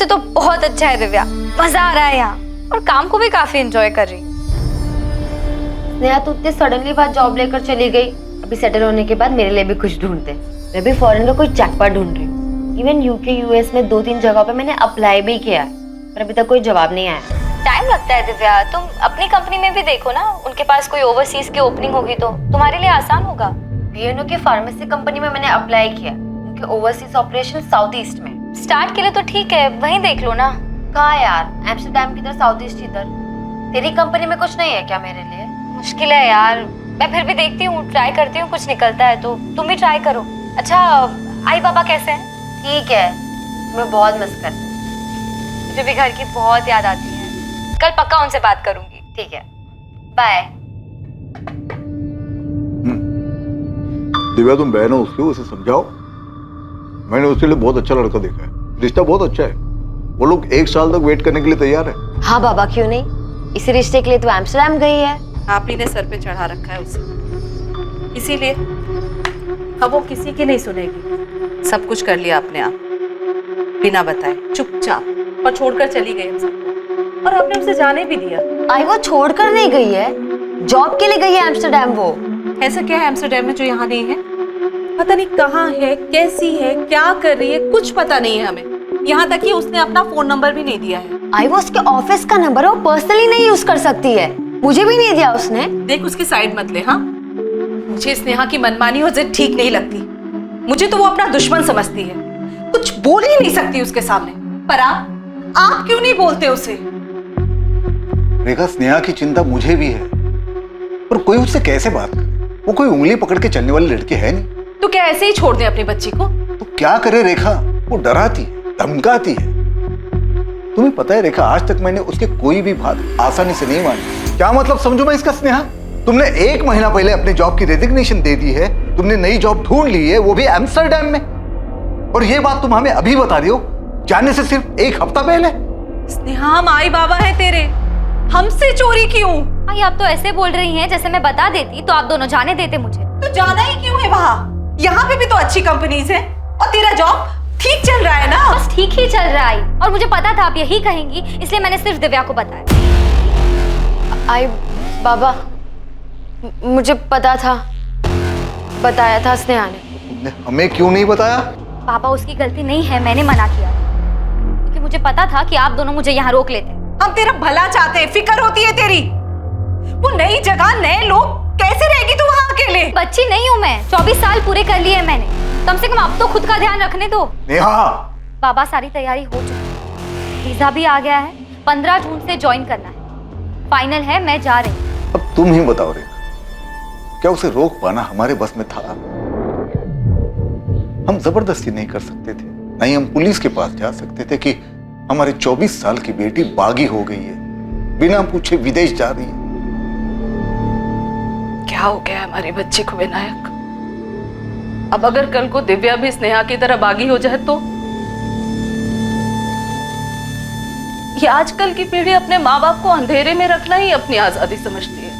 से तो बहुत अच्छा है दिव्या, मजा आ रहा है यहाँ और काम को भी काफी एंजॉय कर रही हूँ। स्नेहा तू इतने सडनली बात जॉब लेकर चली गई, अभी सेटल होने के बाद मेरे लिए भी कुछ ढूंढते। मैं भी फॉरेन का कोई जैकपॉट ढूंढ रही हूँ। इवन यूके यूएस में 2-3 जगहों पे मैंने अप्लाई भी किया पर अभी तक कोई जवाब नहीं आया। टाइम लगता है दिव्या, तुम अपनी कंपनी में भी देखो ना, उनके पास कोई ओवरसीज की ओपनिंग होगी तो तुम्हारे लिए आसान होगा। बीएनओ की फार्मेसी कंपनी में मैंने अप्लाई किया, उनके ओवरसीज ऑपरेशन साउथ ईस्ट में। स्टार्ट के लिए तो ठीक है, वहीं देख लो ना। कहाँ यार, एम्स्टरडैम की तरह, साउथ ईस्ट इधर। तेरी कंपनी में कुछ नहीं है क्या मेरे लिए? मुश्किल है यार, मैं फिर भी देखती हूँ, ट्राई करती हूँ, कुछ निकलता है तो तुम भी ट्राई करो। अच्छा आई बाबा कैसे हैं? ठीक है, मैं बहुत मिस करती हूँ। मुझे भी घर की बहुत याद आती है, कल पक्का उनसे बात करूंगी। ठीक है, बाय। दिव्या तुम बहन हो उसकी, उसे समझाओ। मैंने उसके लिए बहुत अच्छा लड़का देखा है, रिश्ता बहुत अच्छा है। वो लोग 1 साल तक वेट करने के लिए तैयार है। हाँ बाबा, क्यों नहीं, इसी रिश्ते के लिए तो एम्स्टरडैम गई है। आप ही ने सर पे चढ़ा रखा है उसे, इसीलिए अब वो किसी की नहीं सुनेगी। सब कुछ कर लिया आपने, आप बिना बताए चुपचाप, और छोड़कर चली गई हम सबको, और आपने उसे जाने भी दिया। आई वो छोड़कर नहीं गई है, जॉब के लिए गई है एम्स्टरडैम। वो ऐसा क्या है एम्स्टरडैम में जो यहाँ नहीं है? पता नहीं कहाँ है, कैसी है, क्या कर रही है, कुछ पता नहीं है हमें। यहाँ तक कि उसने अपना फोन नंबर भी नहीं दिया है। आई वो उसके ऑफिस का नंबर है, वो पर्सनली नहीं यूज कर सकती है, मुझे भी नहीं दिया उसने। देख उसकी साइड मत ले। हाँ, मुझे स्नेहा की मनमानी और जिद ठीक नहीं लगती। मुझे तो वो अपना दुश्मन समझती है, कुछ बोल ही नहीं सकती उसके सामने। पर आप क्यों नहीं बोलते उसे? रेखा, स्नेहा की चिंता मुझे भी है, पर कोई उससे कैसे बात करे? वो कोई उंगली पकड़ के चलने वाली लड़की है नहीं। तो क्या ऐसे ही छोड़ दे अपनी बच्ची को? तो क्या करे रेखा, वो डराती है, धमकाती है। तुम्हें पता है रेखा, आज तक मैंने उसके कोई भी बात आसानी से नहीं मानी। क्या मतलब समझू मैं इसका स्नेहा? तुमने 1 महीना पहले अपने जॉब की रेजिग्नेशन दे दी है, तुमने नई जॉब ढूंढ ली है, वो भी एम्स्टरडैम में, और ये बात तुम हमें अभी बता रही हो, जाने से सिर्फ 1 हफ्ता पहले। स्नेहा, हम आई बाबा है तेरे, हमसे चोरी क्यों? आई आप तो ऐसे बोल रही हैं जैसे मैं बता देती तो आप दोनों जाने देते मुझे। तो जाना ही क्यों है वहाँ? यहाँ पे भी तो अच्छी कंपनीज है, और तेरा जॉब ठीक चल रहा है ना? बस ठीक ही चल रहा है, और मुझे पता था आप यही कहेंगी, इसलिए मैंने सिर्फ दिव्या को बताया। आई बाबा, मुझे पता था, बताया था स्नेहा ने। तुमने हमें क्यों नहीं बताया? पापा उसकी गलती नहीं है, मैंने मना किया क्योंकि मुझे पता था कि आप दोनों मुझे यहाँ रोक लेते। हम तेरा भला चाहते हैं, फिक्र होती है तेरी। वो नई जगह, नए लोग, कैसे रहेगी तू वहाँ अकेले? बच्ची नहीं हूँ मैं, 24 साल पूरे कर लिए हैं मैंने, कम से कम अब तो खुद का ध्यान रखने दो। नेहा, बाबा सारी तैयारी हो चुकी है, वीजा भी आ गया है, 15 जून से ज्वाइन करना है, फाइनल है, मैं जा रही हूँ। अब तुम ही बताओ रेखा, क्या उसे रोक पाना हमारे बस में था? हम जबरदस्ती नहीं कर सकते थे, नहीं हम पुलिस के पास जा सकते थे कि हमारी 24 साल की बेटी बागी हो गई है, बिना पूछे विदेश जा रही है। क्या हो गया हमारी बच्ची को विनायक? अब अगर कल को दिव्या भी स्नेहा की तरह बागी हो जाए तो? ये आजकल की पीढ़ी अपने माँ बाप को अंधेरे में रखना ही अपनी आजादी समझती है।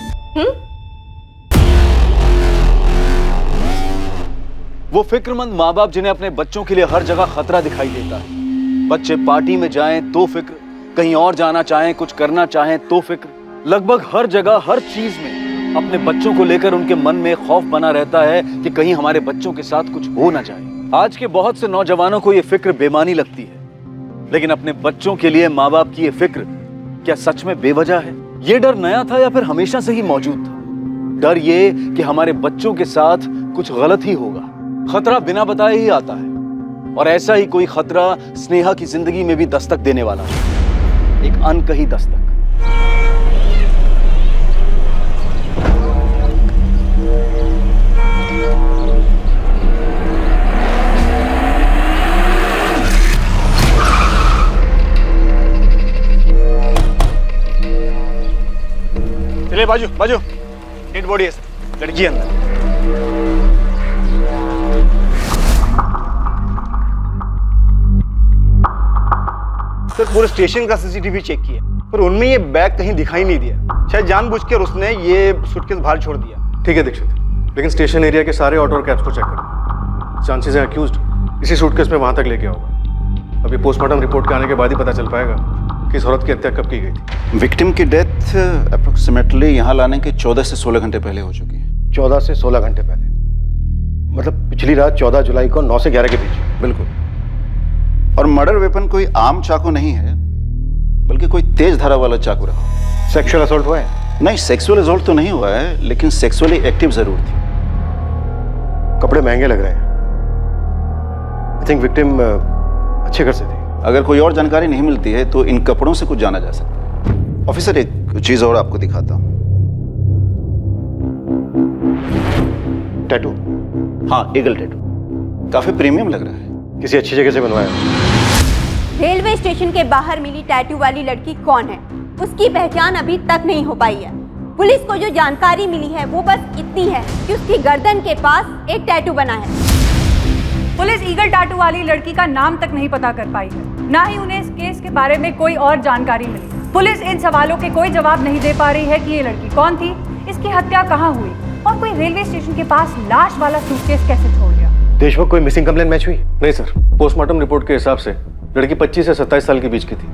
वो फिक्रमंद माँ बाप जिन्हें अपने बच्चों के लिए हर जगह खतरा दिखाई देता है। बच्चे पार्टी में जाएं तो फिक्र, कहीं और जाना चाहें, कुछ करना चाहें तो फिक्र। लगभग हर जगह, हर चीज में अपने बच्चों को लेकर उनके मन में खौफ बना रहता है कि कहीं हमारे बच्चों के साथ कुछ हो ना जाए। आज के बहुत से नौजवानों को ये फिक्र बेमानी लगती है, लेकिन अपने बच्चों के लिए माँ बाप की ये फिक्र क्या सच में बेवजह है? ये डर नया था या फिर हमेशा से ही मौजूद था? डर ये कि हमारे बच्चों के साथ कुछ गलत ही होगा। खतरा बिना बताए ही आता है, और ऐसा ही कोई खतरा स्नेहा की जिंदगी में भी दस्तक देने वाला है, एक अनकही दस्तक। चलिए बाजू बाजू, डेड बॉडी है सर, लड़की अंदर। सर पूरे स्टेशन का सीसीटीवी चेक किया, पर उनमें ये बैग कहीं दिखाई नहीं दिया। शायद जानबूझकर उसने ये सूटकेस बाहर छोड़ दिया। ठीक है दीक्षित, लेकिन स्टेशन एरिया के सारे ऑटो और कैब्स को चेक करो। चांसेस हैं अक्यूज्ड इसी सूटकेस में वहां तक लेके होगा। अभी पोस्टमार्टम रिपोर्ट के आने के बाद ही पता चल पाएगा कि इस औरत की हत्या कब की गई थी। विक्टिम की डेथ अप्रोक्सीमेटली यहाँ लाने के 14 से 16 घंटे पहले हो चुकी है। 14 से 16 घंटे पहले, मतलब पिछली रात 14 जुलाई को 9 से 11 के बीच। बिल्कुल। और मर्डर वेपन कोई आम चाकू नहीं है, बल्कि कोई तेज धारा वाला चाकू रहा। सेक्सुअल असॉल्ट हुआ है? नहीं, सेक्सुअल असॉल्ट तो नहीं हुआ है, लेकिन सेक्सुअली एक्टिव जरूर थी। कपड़े महंगे लग रहे हैं। आई थिंक विक्टिम अच्छे घर से थी। अगर कोई और जानकारी नहीं मिलती है तो इन कपड़ों से कुछ जाना जा सकता है। ऑफिसर, एक चीज और आपको दिखाता हूँ। टैटू? हाँ, ईगल टैटू। काफी प्रीमियम लग रहा है। किसी अच्छी जगह से बनवाया? रेलवे स्टेशन के बाहर मिली टैटू वाली लड़की कौन है, उसकी पहचान अभी तक नहीं हो पाई है। पुलिस को जो जानकारी मिली है वो बस इतनी है कि उसकी गर्दन के पास एक टैटू बना है। पुलिस ईगल टैटू वाली लड़की का नाम तक नहीं पता कर पाई है, ना ही उन्हें इस केस के बारे में कोई और जानकारी मिली। पुलिस इन सवालों के कोई जवाब नहीं दे पा रही है कि ये लड़की कौन थी, इसकी हत्या कहाँ हुई और कोई रेलवे स्टेशन के पास लाश वाला सूटकेस कैसे छोड़ गया। देशमुख, कोई मिसिंग कंप्लेंट मैच हुई? नहीं सर, पोस्टमार्टम रिपोर्ट के हिसाब से लड़की 25 से 27 साल के बीच की थी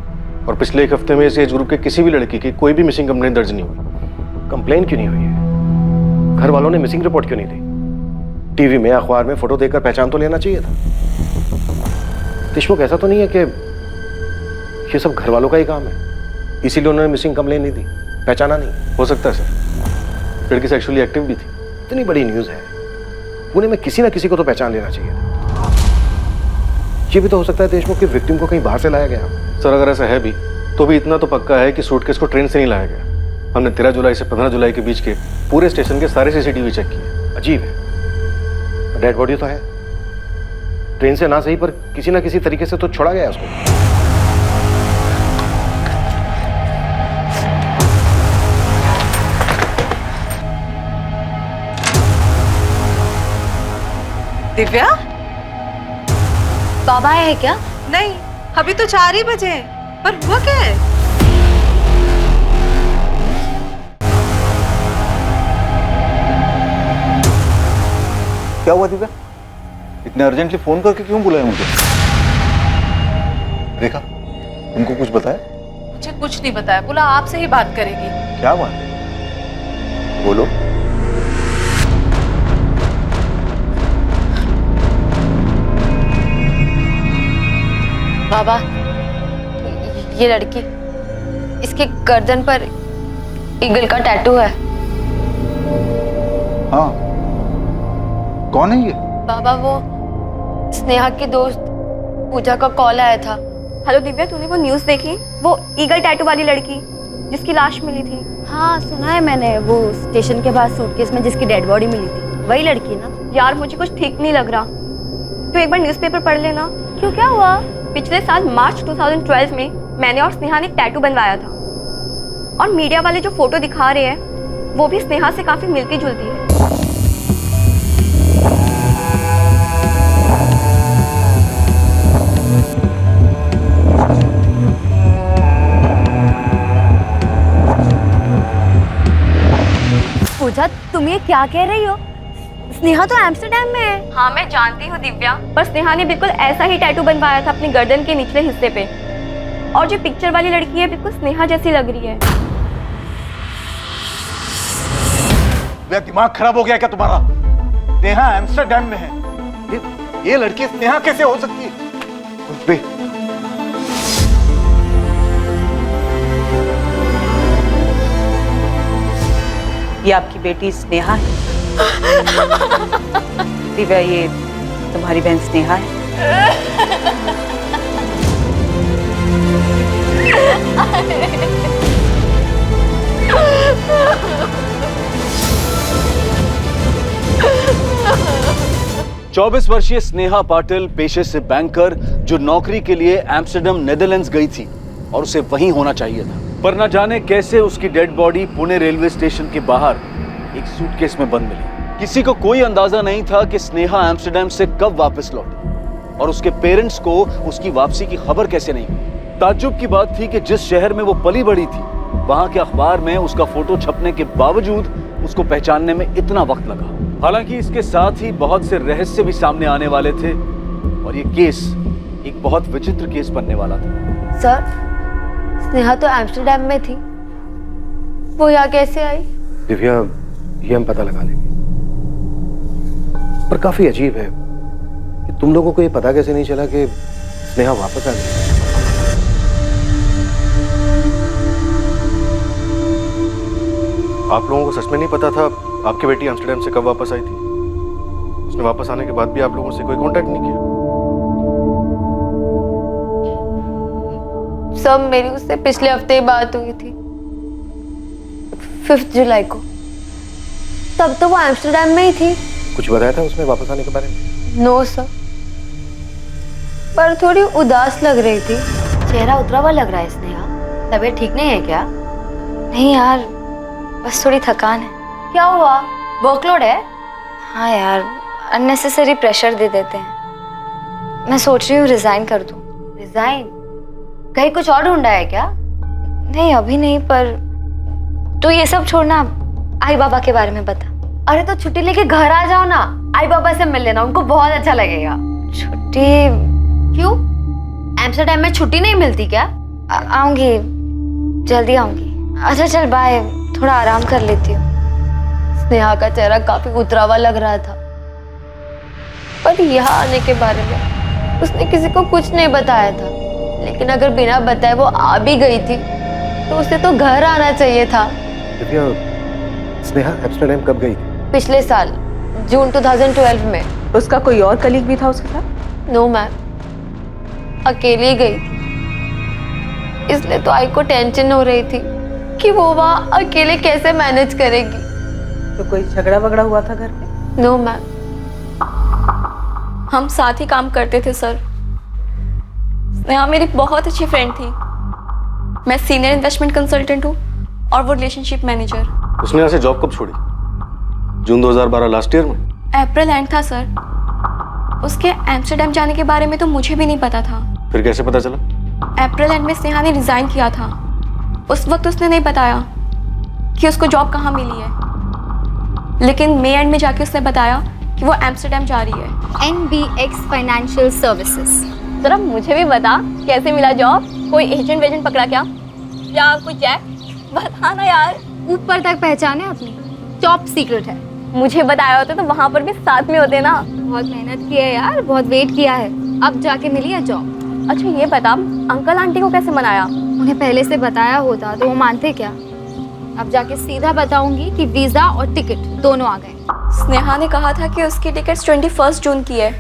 और पिछले एक हफ्ते में इस एज ग्रुप के किसी भी लड़की की कोई भी मिसिंग कंप्लेंट दर्ज नहीं हुई। कंप्लेंट क्यों नहीं हुई है? घर वालों ने मिसिंग रिपोर्ट क्यों नहीं दी? टीवी में, अखबार में फोटो देखकर पहचान तो लेना चाहिए था। देशमुख, ऐसा तो नहीं है कि ये सब घर वालों का ही काम है, इसीलिए उन्होंने मिसिंग कंप्लेंट नहीं दी, पहचाना नहीं? हो सकता है सर, लड़की सेक्सुअली एक्टिव भी थी। इतनी बड़ी न्यूज है, पुणे में किसी ना किसी को तो पहचान लेना चाहिए था। ये भी तो हो सकता है देशमुख की विक्टिम को कहीं बाहर से लाया गया। सर, अगर ऐसा है भी तो भी इतना तो पक्का है कि सूटकेस को ट्रेन से नहीं लाया गया। हमने 13 जुलाई से 15 जुलाई के बीच के पूरे स्टेशन के सारे सीसीटीवी चेक किए। अजीब है, डेड बॉडी तो है, ट्रेन से ना सही पर किसी ना किसी तरीके से तो छोड़ा गया उसको। दिव्या, बाबा आए हैं क्या? नहीं, अभी तो 4 ही बजे हैं। पर हुआ क्या है? क्या हुआ दिव्या? इतने अर्जेंटली फोन करके क्यों बुलाया मुझे? रेखा, तुमको कुछ बताया? मुझे कुछ नहीं बताया, बोला आपसे ही बात करेगी। क्या बात है? बोलो। बाबा, ये लड़की, इसके गर्दन पर ईगल का टैटू है। हाँ, कौन है ये? बाबा, वो स्नेहा की दोस्त पूजा का कॉल आया था। हेलो दिव्या, तूने वो न्यूज़ देखी? वो ईगल टैटू वाली लड़की जिसकी लाश मिली थी। हाँ, सुना है मैंने, वो स्टेशन के पास सूटकेस में जिसकी डेड बॉडी मिली थी, वही लड़की ना? यार, मुझे कुछ ठीक नहीं लग रहा। तू एक बार न्यूज़पेपर पढ़ लेना। क्यों, क्या हुआ? पिछले साल मार्च 2012 में मैंने और स्नेहा ने टैटू बनवाया था, और मीडिया वाले जो फोटो दिखा रहे हैं वो भी स्नेहा से काफी मिलती जुलती है। पूजा, तुम ये क्या कह रही हो? स्नेहा तो एम्स्टर्डम में है। हाँ, मैं जानती हूँ दिव्या, पर स्नेहा ने बिल्कुल ऐसा ही टैटू बनवाया था अपनी गर्दन के निचले हिस्से पे, और जो पिक्चर वाली लड़की है बिल्कुल स्नेहा जैसी लग रही है। दिमाग खराब हो गया क्या तुम्हारा? स्नेहा एम्स्टर्डम में है, ये लड़की स्नेहा कैसे हो सकती है? कुछ भी। ये आपकी बेटी स्नेहा है। दिव्या, ये तुम्हारी बहन स्नेहा है। 24 वर्षीय स्नेहा पाटिल पेशे से बैंकर, जो नौकरी के लिए एम्स्टर्डम नेदरलैंड्स गई थी और उसे वहीं होना चाहिए था, पर न जाने कैसे उसकी dead body Pune railway station के बाहर एक सूटकेस में बंद मिली। किसी को कोई अंदाजा नहीं था कि स्नेहा एम्स्टर्डम से कब वापस लौटी और उसके पेरेंट्स को उसकी वापसी की खबर कैसे नहीं हुई। ताज्जुब की बात थी कि जिस शहर में वो पली बड़ी थी, वहां के अखबार में उसका फोटो छपने के बावजूद उसको पहचानने में इतना वक्त लगा। हालांकि इसके साथ ही बहुत से रहस्य भी सामने आने वाले थे और ये केस एक बहुत विचित्र केस बनने वाला था। सर, स्नेहा तो एम्स्टर्डम में थी, वो यहाँ कैसे आई? दिव्या, ये हम पता लगा लेंगे, पर काफी अजीब है कि तुम लोगों को ये पता कैसे नहीं चला कि स्नेहा वापस आ गई। आप लोगों को सच में नहीं पता था आपकी बेटी एम्स्टर्डम से कब वापस आई थी? उसने वापस आने के बाद भी आप लोगों से कोई कांटेक्ट नहीं किया? सब मेरी उससे पिछले हफ्ते ही बात हुई थी, 5 जुलाई को। तब तो वो एम्स्टर्डम में ही थी। कुछ बताया था उसने वापस आने के बारे में? नो सर, पर थोड़ी उदास लग रही थी। चेहरा उतरा हुआ लग रहा है स्नेहा, तबीयत ठीक नहीं है क्या? नहीं यार, बस थोड़ी थकान है। क्या हुआ, वर्कलोड है? हाँ यार, अननेसेसरी प्रेशर दे देते हैं। मैं सोच रही हूँ रिजाइन कर दूँ। रिजाइन? कहीं कुछ और ढूंढा है क्या? नहीं अभी नहीं, पर तो ये सब छोड़ना, आई बाबा के बारे में बता। अरे तो छुट्टी लेके घर आ जाओ ना, आई बाबा से मिल लेना, उनको बहुत अच्छा लगेगा। छुट्टी? क्यों, एम्स्टर्डम में छुट्टी नहीं मिलती क्या? आऊंगी, जल्दी आऊंगी। अच्छा चल बाय, थोड़ा आराम कर लेती हूँ। स्नेहा का चेहरा काफी उतरा हुआ लग रहा था, पर यहाँ आने के बारे में उसने किसी को कुछ नहीं बताया था। लेकिन अगर बिना बताए वो आ भी गई थी तो उसे तो घर आना चाहिए था। दिव्या, स्नेहा एम्स्टर्डम कब गई थी? पिछले साल जून 2012 में। उसका कोई और कलीग भी था उसके साथ? नो मैम, अकेली गई थी। इसलिए तो आई को टेंशन हो रही थी कि वो वहाँ अकेले कैसे मैनेज करेगी। तो कोई झगड़ा वगड़ा हुआ था घर पे? No ma'am. हम साथ ही काम करते थे सर। स्नेहा मेरी बहुत अच्छी फ्रेंड थी। मैं सीनियर इन्वेस्टमेंट कंसल्टेंट हूँ और वो रिलेशनशिप मैनेजर। उसने यहाँ से जॉब कब छोड़ी? जून 2012 लास्ट ईयर में? अप्रैल एंड था सर। उसके एम्स्टर्डम जाने के बारे में तो मुझे भी नहीं पता था। फिर कैसे पता चला? अप्रैल एंड में स्नेहा ने रिजाइन किया था। उस वक्त उसने नहीं बताया कि उसको जॉब कहाँ मिली है, लेकिन मई एंड में जाके उसने बताया कि वो एम्स्टर्डम जा रही है। NBX financial services. जरा मुझे भी बता, कैसे मिला जॉब? कोई एजेंट वेजेंट पकड़ा क्या, या कोई चेक? बता ना यार। ऊपर तक पहचाने अपनी, टॉप सीक्रेट है। मुझे बताया होता तो वहाँ पर भी साथ में होते ना। बहुत मेहनत की है यार, बहुत वेट किया है, अब जाके मिली है जॉब। अच्छा ये बता, अंकल आंटी को कैसे मनाया? उन्हें पहले से बताया होता तो वो मानते क्या? अब जाके सीधा बताऊंगी कि वीजा और टिकट दोनों आ गए। स्नेहा ने कहा था कि उसकी टिकट 21 जून की है,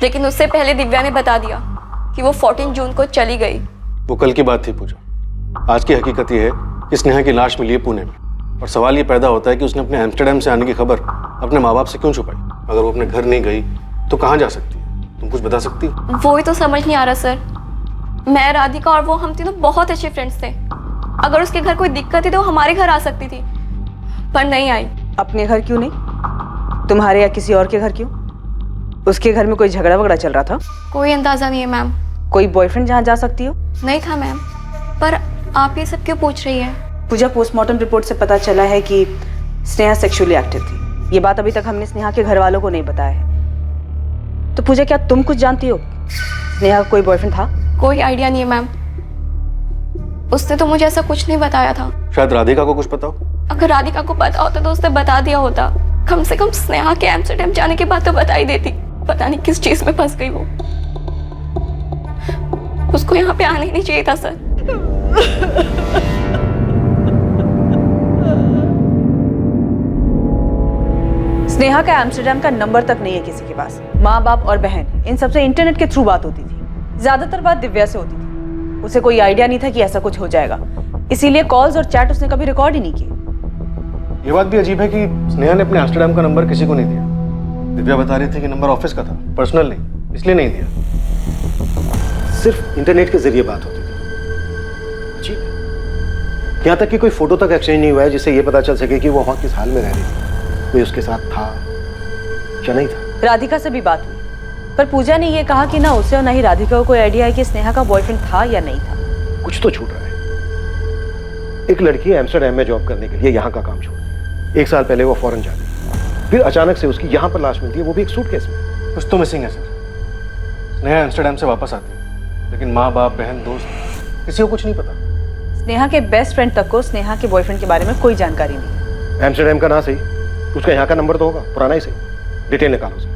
लेकिन उससे पहले दिव्या ने बता दिया कि वो 14 जून को चली गई। वो कल की बात थी पूजा। आज की हकीकत ये है कि स्नेहा की लाश मिली है पुणे में, और सवाल ये पैदा होता है कि उसने अपने एम्स्टर्डम से आने की खबर अपने माँ बाप से क्यों छुपाई? अगर वो अपने घर नहीं गई तो कहाँ जा सकती है? तुम कुछ बता सकती हो? वो ही तो समझ नहीं आ रहा सर। मैं, राधिका और वो, हम तीनों बहुत अच्छे फ्रेंड्स थे। अगर उसके घर कोई दिक्कत थी तो वो हमारे घर आ सकती थी, पर नहीं आई। अपने घर क्यों नहीं, तुम्हारे या किसी और के घर क्यों? उसके घर में कोई झगड़ा वगड़ा चल रहा था? कोई अंदाजा नहीं है मैम। कोई बॉयफ्रेंड जहाँ जा सकती हो? नहीं था मैम। पर आप ये सब क्यों पूछ रही है? पूजा, पोस्टमार्टम रिपोर्ट से पता चला है कि स्नेहा सेक्सुअली एक्टिव थी। ये बात अभी तक हमने स्नेहा के घर वालों को नहीं बताया है। तो पूजा, क्या तुम कुछ जानती हो? स्नेहा का कोई बॉयफ्रेंड था? कोई आइडिया नहीं है मैम। उसने तो मुझे ऐसा कुछ नहीं बताया था। शायद राधिका को कुछ पता हो। अगर राधिका को पता होता तो उसने बता दिया होता। कम से कम स्नेहा के एम्स्टर्डम जाने के बाद तो बता ही देती। पता नहीं किस चीज में फंस गई वो। उसको यहाँ पे आने ही नहीं चाहिए था सर। स्नेहा का एम्स्टर्डम का नंबर तक नहीं है किसी के पास। माँ बाप और बहन, इन सबसे इंटरनेट के थ्रू बात होती थी। ज्यादातर बात दिव्या से होती थी। उसे कोई आइडिया नहीं था कि ऐसा कुछ हो जाएगा, इसीलिए कॉल्स और चैट उसने कभी रिकॉर्ड ही नहीं किए। ये बात भी अजीब है कि स्नेहा ने अपने एम्स्टर्डम का नंबर किसी को नहीं दिया। दिव्या बता रही थी कि नंबर ऑफिस का था, पर्सनल नहीं, इसलिए नहीं दिया। सिर्फ इंटरनेट के जरिए बात होती थी। जी, यहाँ तक कि कोई फोटो तक एक्सचेंज नहीं हुआ है जिससे ये पता चल सके कि वो वहाँ किस हाल में रह रही थी, कोई उसके साथ था या नहीं था। राधिका से भी बात हुई, पर पूजा ने ये कहा कि ना उसे और ना ही राधिका को कोई आइडिया है कि स्नेहा का बॉयफ्रेंड था या नहीं था। कुछ तो छूट रहा है। एक लड़की एम्स्टर्डम में जॉब करने के लिए यहाँ का काम छोड़, 1 साल पहले वो फॉरेन जा गई, फिर अचानक से उसकी यहाँ पर लाश मिलती है, वो भी एक सूटकेस में। कुछ तो मिसिंग है सर। स्नेहा एम्स्टर्डम से वापस आती है, लेकिन माँ बाप बहन दोस्त किसी को कुछ नहीं पता। स्नेहा के बेस्ट फ्रेंड तक को स्नेहा के बॉयफ्रेंड के बारे में कोई जानकारी नहीं। एम्स्टर्डम का ना सही, उसका यहाँ का नंबर तो होगा, पुराना ही सही। डिटेल निकालो उसे,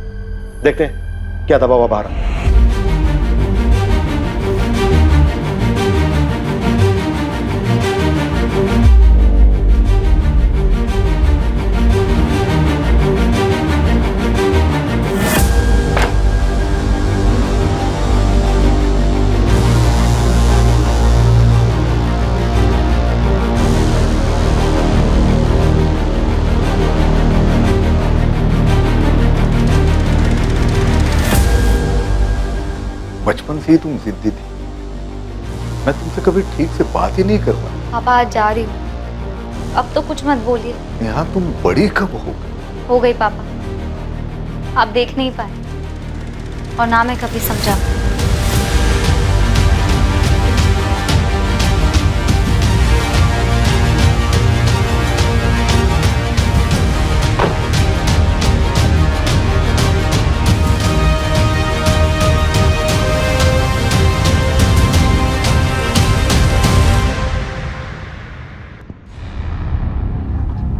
देखते हैं क्या दबाव अब आ रहा है। बचपन से ही तुम जिद्दी थी, मैं तुमसे कभी ठीक से बात ही नहीं कर पाया। पापा आज जा रही हूँ, अब तो कुछ मत बोलिए। नेहा तुम बड़ी कब हो गई? हो गई पापा, आप देख नहीं पाए और ना मैं कभी समझा।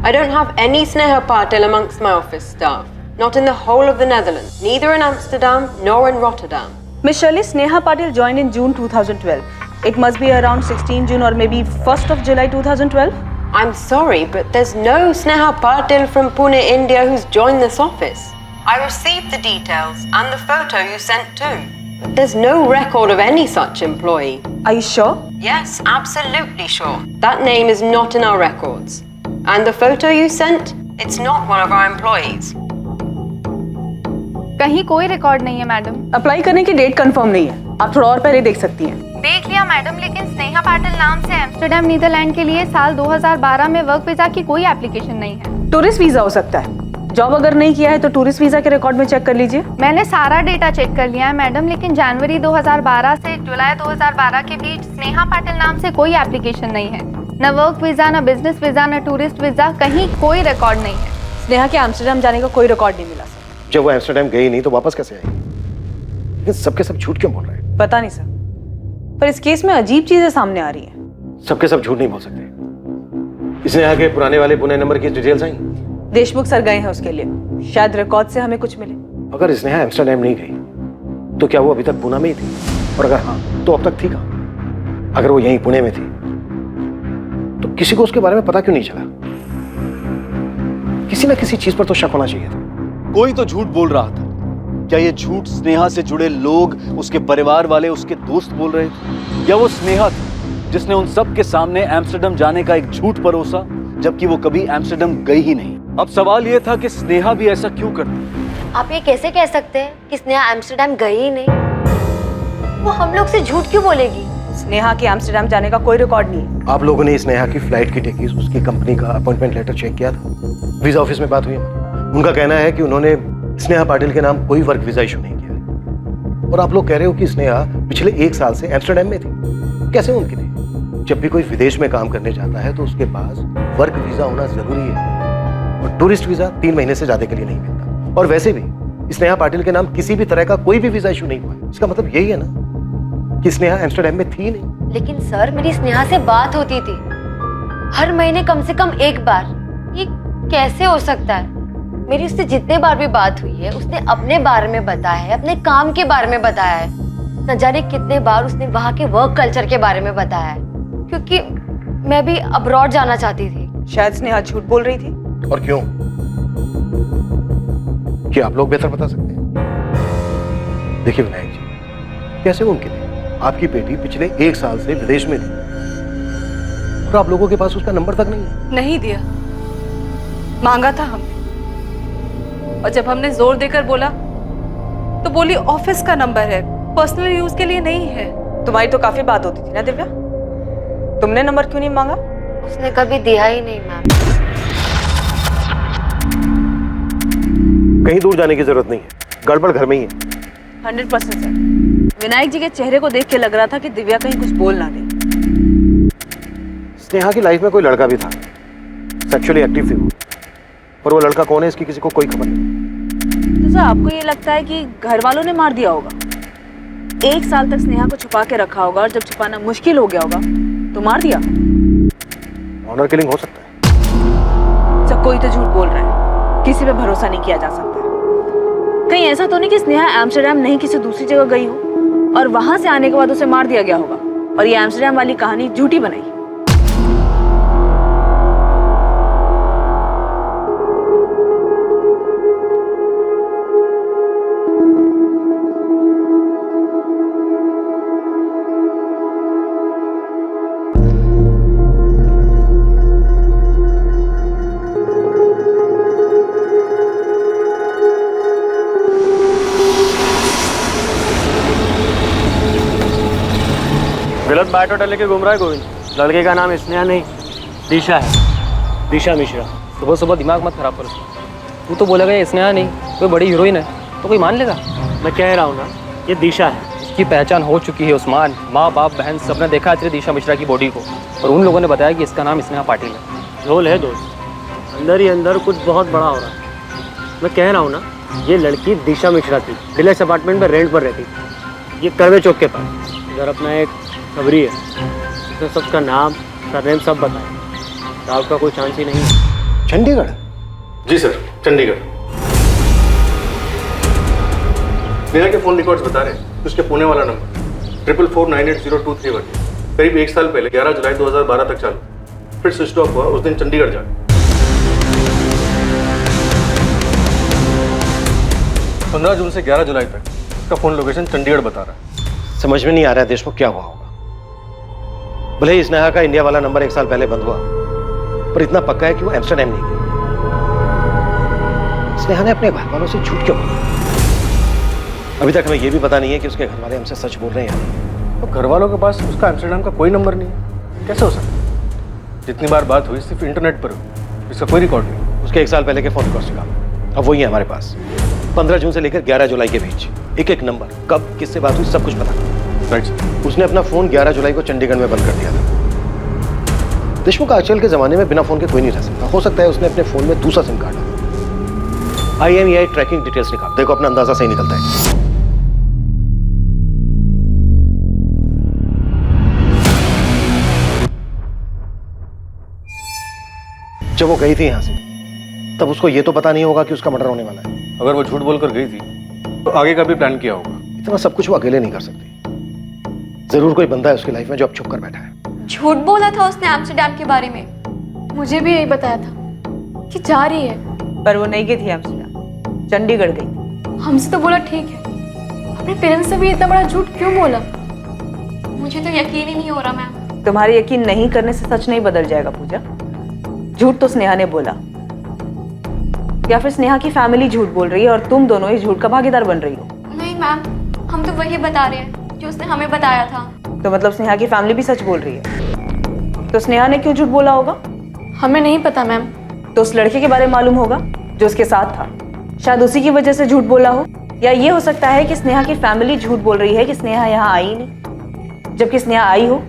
I don't have any Sneha Patil amongst my office staff. Not in the whole of the Netherlands. Neither in Amsterdam nor in Rotterdam. Miss Shirley, Sneha Patil joined in June 2012. It must be around 16 June or maybe 1st of July 2012. I'm sorry, but there's no Sneha Patil from Pune, India who's joined this office. I received the details and the photo you sent too. But there's no record of any such employee. Are you sure? Yes, absolutely sure. That name is not in our records. And the photo you sent, it's not one of our employees. कहीं कोई record नहीं है madam. Apply करने की date confirm नहीं है, आप थोड़ा और पहले देख सकती हैं। देख लिया मैडम, लेकिन स्नेहा पाटिल नाम से एम्स्टर्डम नीदरलैंड के लिए साल 2012 में वर्क वीजा की कोई एप्लीकेशन नहीं है। टूरिस्ट वीजा हो सकता है। जॉब अगर नहीं किया है तो टूरिस्ट वीजा के रिकॉर्ड में चेक कर लीजिए। मैंने सारा डेटा चेक कर लिया है मैडम, लेकिन जनवरी 2012 से जुलाई 2012 के बीच स्नेहा पाटिल नाम से कोई एप्लीकेशन नहीं है। न वर्क वीजा, न बिजनेस वीजा, न टूरिस्ट वीजा, कहीं कोई रिकॉर्ड नहीं है। स्नेहा के एम्स्टर्डम जाने का कोई रिकॉर्ड नहीं मिला सर। जब वो एम्स्टर्डम गई नहीं तो वापस कैसे आई? लेकिन सबके सब झूठ क्यों बोल रहे हैं? पता नहीं सर, पर इस केस में अजीब चीजें सामने आ रही हैं। सबके सब झूठ नहीं बोल सकते। इसने आगे पुराने वाले पुणे नंबर की डिटेल्स आई? देशमुख सर गए हैं उसके लिए, शायद रिकॉर्ड से हमें कुछ मिले। अगर स्नेहा एम्स्टर्डम नहीं गई तो क्या वो अभी तक पुणे में ही थी? और अगर हाँ तो अब तक थी कहाँ? अगर वो यहीं पुणे में थी तो किसी को उसके बारे में पता क्यों नहीं चला? किसी ना किसी चीज पर तो शक होना चाहिए था। कोई तो झूठ बोल रहा था। क्या ये झूठ स्नेहा से जुड़े लोग, उसके परिवार वाले, उसके दोस्त बोल रहे थे? या वो स्नेहा थी जिसने उन सब के सामने एम्स्टर्डम जाने का एक झूठ परोसा, जबकि वो कभी एम्स्टर्डम गई ही नहीं? अब सवाल ये था कि स्नेहा भी ऐसा क्यों करती? आप ये कैसे कह सकते हैं कि स्नेहा एम्स्टर्डम गई ही नहीं? वो हम लोग से झूठ क्यों बोलेगी? स्नेहा के एम्स्टर्डम जाने का कोई रिकॉर्ड नहीं है। आप लोगों ने स्नेहा की फ्लाइट की टिकट, उसकी कंपनी का अपॉइंटमेंट लेटर चेक किया था? वीजा ऑफिस में बात हुई हमारी। उनका कहना है कि उन्होंने स्नेहा पाटिल के नाम कोई वर्क वीजा इशू नहीं किया है। और आप लोग कह रहे हो कि स्नेहा पिछले 1 साल से एम्स्टर्डम में थी। कैसे मुमकिन है? जब भी कोई विदेश में काम करने जाता है तो उसके पास वर्क वीजा होना जरूरी है, और टूरिस्ट वीजा 3 महीने से ज्यादा के लिए नहीं मिलता। और वैसे भी स्नेहा पाटिल के नाम किसी भी तरह का कोई भी वीजा इशू नहीं हुआ। इसका मतलब यही है ना कि स्नेहा एम्स्टर्डम में थी नहीं। लेकिन सर, मेरी स्नेहा से बात होती थी हर महीने कम से कम 1 बार। ये कैसे हो सकता है? मेरी उससे जितने बार भी बात हुई है, उसने अपने बारे में बताया है, अपने काम के बारे में बताया है। न जाने कितने बार उसने वहाँ के वर्क कल्चर के बारे में बताया है, क्योंकि मैं भी अब्रॉड जाना चाहती थी। शायद स्नेहा झूठ बोल रही थी। और क्यों? क्या आप लोग बेहतर बता सकते हैं? देखिए विनायक जी, कैसे मुमकिन है? आपकी बेटी पिछले 1 साल से विदेश में थी और आप लोगों के पास उसका नंबर तक नहीं है। नहीं दिया, मांगा था हमने, और जब हमने जोर देकर बोला तो बोली ऑफिस का नंबर है, पर्सनल यूज के लिए नहीं है। तुम्हारी तो काफी बात होती थी ना दिव्या, तुमने नंबर क्यों नहीं मांगा? उसने कभी दिया ही नहीं मैम। कहीं दूर जाने की जरूरत नहीं है, गड़बड़ घर में ही है। 100% सर। विनायक जी के चेहरे को देख के लग रहा था कि दिव्या कहीं कुछ बोल ना दे। स्नेहा की लाइफ में कोई लड़का भी था, सेक्सुअली एक्टिव थी वो, पर वो लड़का कौन है इसकी किसी को कोई खबर नहीं। तो सर, आपको ये लगता है कि घर वालों ने मार दिया होगा? 1 साल तक स्नेहा को छुपा के रखा होगा और जब छुपाना मुश्किल हो गया होगा तो मार दिया। ऑनर किलिंग हो सकता है। सब कोई तो झूठ बोल रहा है, किसी पे भरोसा नहीं किया जा सकता। कहीं ऐसा तो नहीं कि स्नेहा एम्स्टर्डम नहीं किसी दूसरी जगह गई हो और वहां से आने के बाद उसे मार दिया गया होगा और ये एम्स्टर्डम वाली कहानी झूठी बनाई। गलत बायोडाटा लेके घूम रहा है गोविंद। लड़के का नाम स्नेहा नहीं दिशा है, दिशा मिश्रा। सुबह सुबह दिमाग मत खराब करो। तू तो बोलेगा ये स्नेहा नहीं कोई बड़ी हीरोइन है तो कोई मान लेगा। मैं कह रहा हूँ ना, ये दिशा है। इसकी पहचान हो चुकी है उस्मान। माँ बाप बहन सबने देखा है दिशा मिश्रा की बॉडी को और उन लोगों ने बताया कि इसका नाम स्नेहा पाटिल है। झोल है दोस्त, अंदर ही अंदर कुछ बहुत बड़ा हो रहा है। मैं कह रहा हूँ ना, ये लड़की दिशा मिश्रा थी, डिलक्स अपार्टमेंट में रेंट पर रहती। ये करवे चौक के पास इधर अपना एक खबरी है, उसने सबका नाम सरनेम सब बताया। साहब का कोई चांस ही नहीं है। चंडीगढ़? जी सर, चंडीगढ़। नेहा के फोन रिकॉर्ड्स बता रहे हैं उसके पुणे वाला नंबर 44498023 करीब 1 साल पहले 11 जुलाई 2012 तक चालू, फिर स्विच ऑफ हुआ उस दिन चंडीगढ़ जा। 15 जून से 11 जुलाई तक उसका फोन लोकेशन चंडीगढ़ बता रहा है। समझ में नहीं आ रहा है देशमुख क्या हुआ होगा। भले ही स्नेहा का इंडिया वाला नंबर 1 साल पहले बंद हुआ, पर इतना पक्का है कि वो एम्स्टर्डम नहीं गई। स्नेहा ने अपने घर वालों से झूठ क्यों बोला? अभी तक हमें यह भी पता नहीं है कि उसके घर वाले हमसे सच बोल रहे हैं। तो घर वालों के पास उसका एम्स्टर्डम का कोई नंबर नहीं है, कैसे हो सकता है? जितनी बार बात हुई सिर्फ इंटरनेट पर हुई, इसका कोई रिकॉर्ड नहीं। उसके 1 साल पहले के फोन रिकॉर्ड्स निकालो, अब वही है हमारे पास। 15 जून से लेकर 11 जुलाई के बीच एक एक नंबर, कब किससे बात हुई सब कुछ पता। Right sir. उसने अपना फोन 11 जुलाई को चंडीगढ़ में बंद कर दिया था। देशमुख आजकल के जमाने में बिना फोन के कोई नहीं रह सकता। हो सकता है उसने अपने फोन में दूसरा सिम कार्ड डाला। IMEI ट्रैकिंग डिटेल्स निकाल, देखो अपना अंदाजा सही निकलता है। जब वो गई थी यहां से तब उसको ये तो पता नहीं होगा कि उसका मर्डर होने वाला है। अगर वो झूठ बोलकर गई थी तो आगे का भी प्लान किया होगा। इतना सब कुछ वो अकेले नहीं कर सकती। जरूर कोई बंदा है उसकी लाइफ में जो अब छुप कर बैठा है। झूठ बोला था उसने एम्स्टर्डम के बारे में। मुझे भी यही बताया था कि जा रही है। पर वो नहीं गई थी एम्स्टर्डम, चंडीगढ़ गई थी। हमसे तो बोला ठीक है, अपने पेरेंट्स से भी इतना बड़ा झूठ क्यों बोला? मुझे तो यकीन ही नहीं हो रहा मैम। तुम्हारे यकीन नहीं करने से सच नहीं बदल जाएगा पूजा। झूठ तो स्नेहा ने बोला, या फिर स्नेहा की फैमिली झूठ बोल रही है और तुम दोनों इस झूठ का भागीदार बन रही हो। नहीं मैम, हम तो वही बता रहे हैं जो उसने हमें बताया था। तो मतलब स्नेहा की फैमिली भी सच बोल रही है। तो स्नेहा ने क्यों झूठ बोला होगा? हमें नहीं पता मैम। तो उस लड़के के बारे में मालूम होगा जो उसके साथ था, शायद उसी की वजह से झूठ बोला हो। या ये हो सकता है कि स्नेहा की फैमिली झूठ बोल रही है कि स्नेहा यहाँ आई नहीं, जबकि स्नेहा आई हो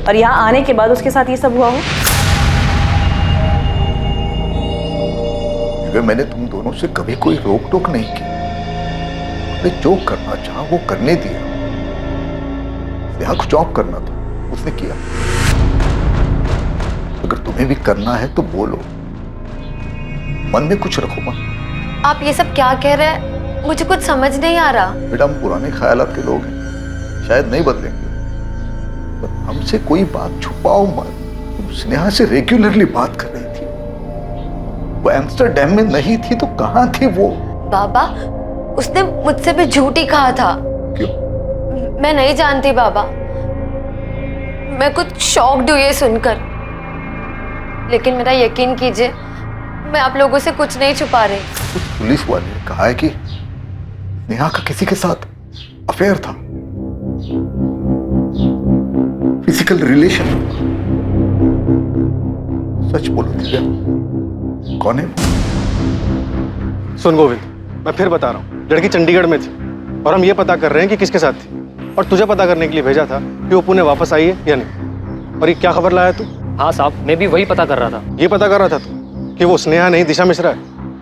और यहाँ आने के बाद उसके साथ ये सब हुआ हो। मैंने तुम दोनों से कभी कोई रोक टोक नहीं की। मैं जो करना चाहा वो करने दिया। यहाँ कुछ जॉब करना था, उसने किया। अगर तुम्हें भी करना है तो बोलो, मन में कुछ रखो मत। आप ये सब क्या कह रहे हैं? मुझे कुछ समझ नहीं आ रहा। बेटा हम पुराने ख्यालात के लोग हैं, शायद नहीं बदलेंगे, पर हमसे कोई बात छुपाओ मत। तुम स्नेहा से रेगुलरली बात कर रही थी, वो एम्स्टर्डम में नहीं थी तो कहाँ थी वो? बाबा, उसने मुझसे भी झूठ ही कहा था। क्यों? मैं नहीं जानती बाबा, मैं कुछ शॉक्ड हुई ये सुनकर। लेकिन मेरा यकीन कीजिए, मैं आप लोगों से कुछ नहीं छुपा रही। उस पुलिस वाले ने कहा है कि नेहा का किसी के साथ अफेयर था, फिजिकल रिलेशन। सच बोलो दिव्या, कौन है? सुन गोविंद, मैं फिर बता रहा हूँ, लड़की चंडीगढ़ में थी और हम ये पता कर रहे हैं कि किसके साथ थी, और तुझे पता करने के लिए भेजा था कि वो पुणे वापस आई है या नहीं। और ये क्या खबर लाया तू? हाँ साहब, मैं भी वही पता कर रहा था। ये पता कर रहा था तू कि वो स्नेहा नहीं दिशा मिश्रा है?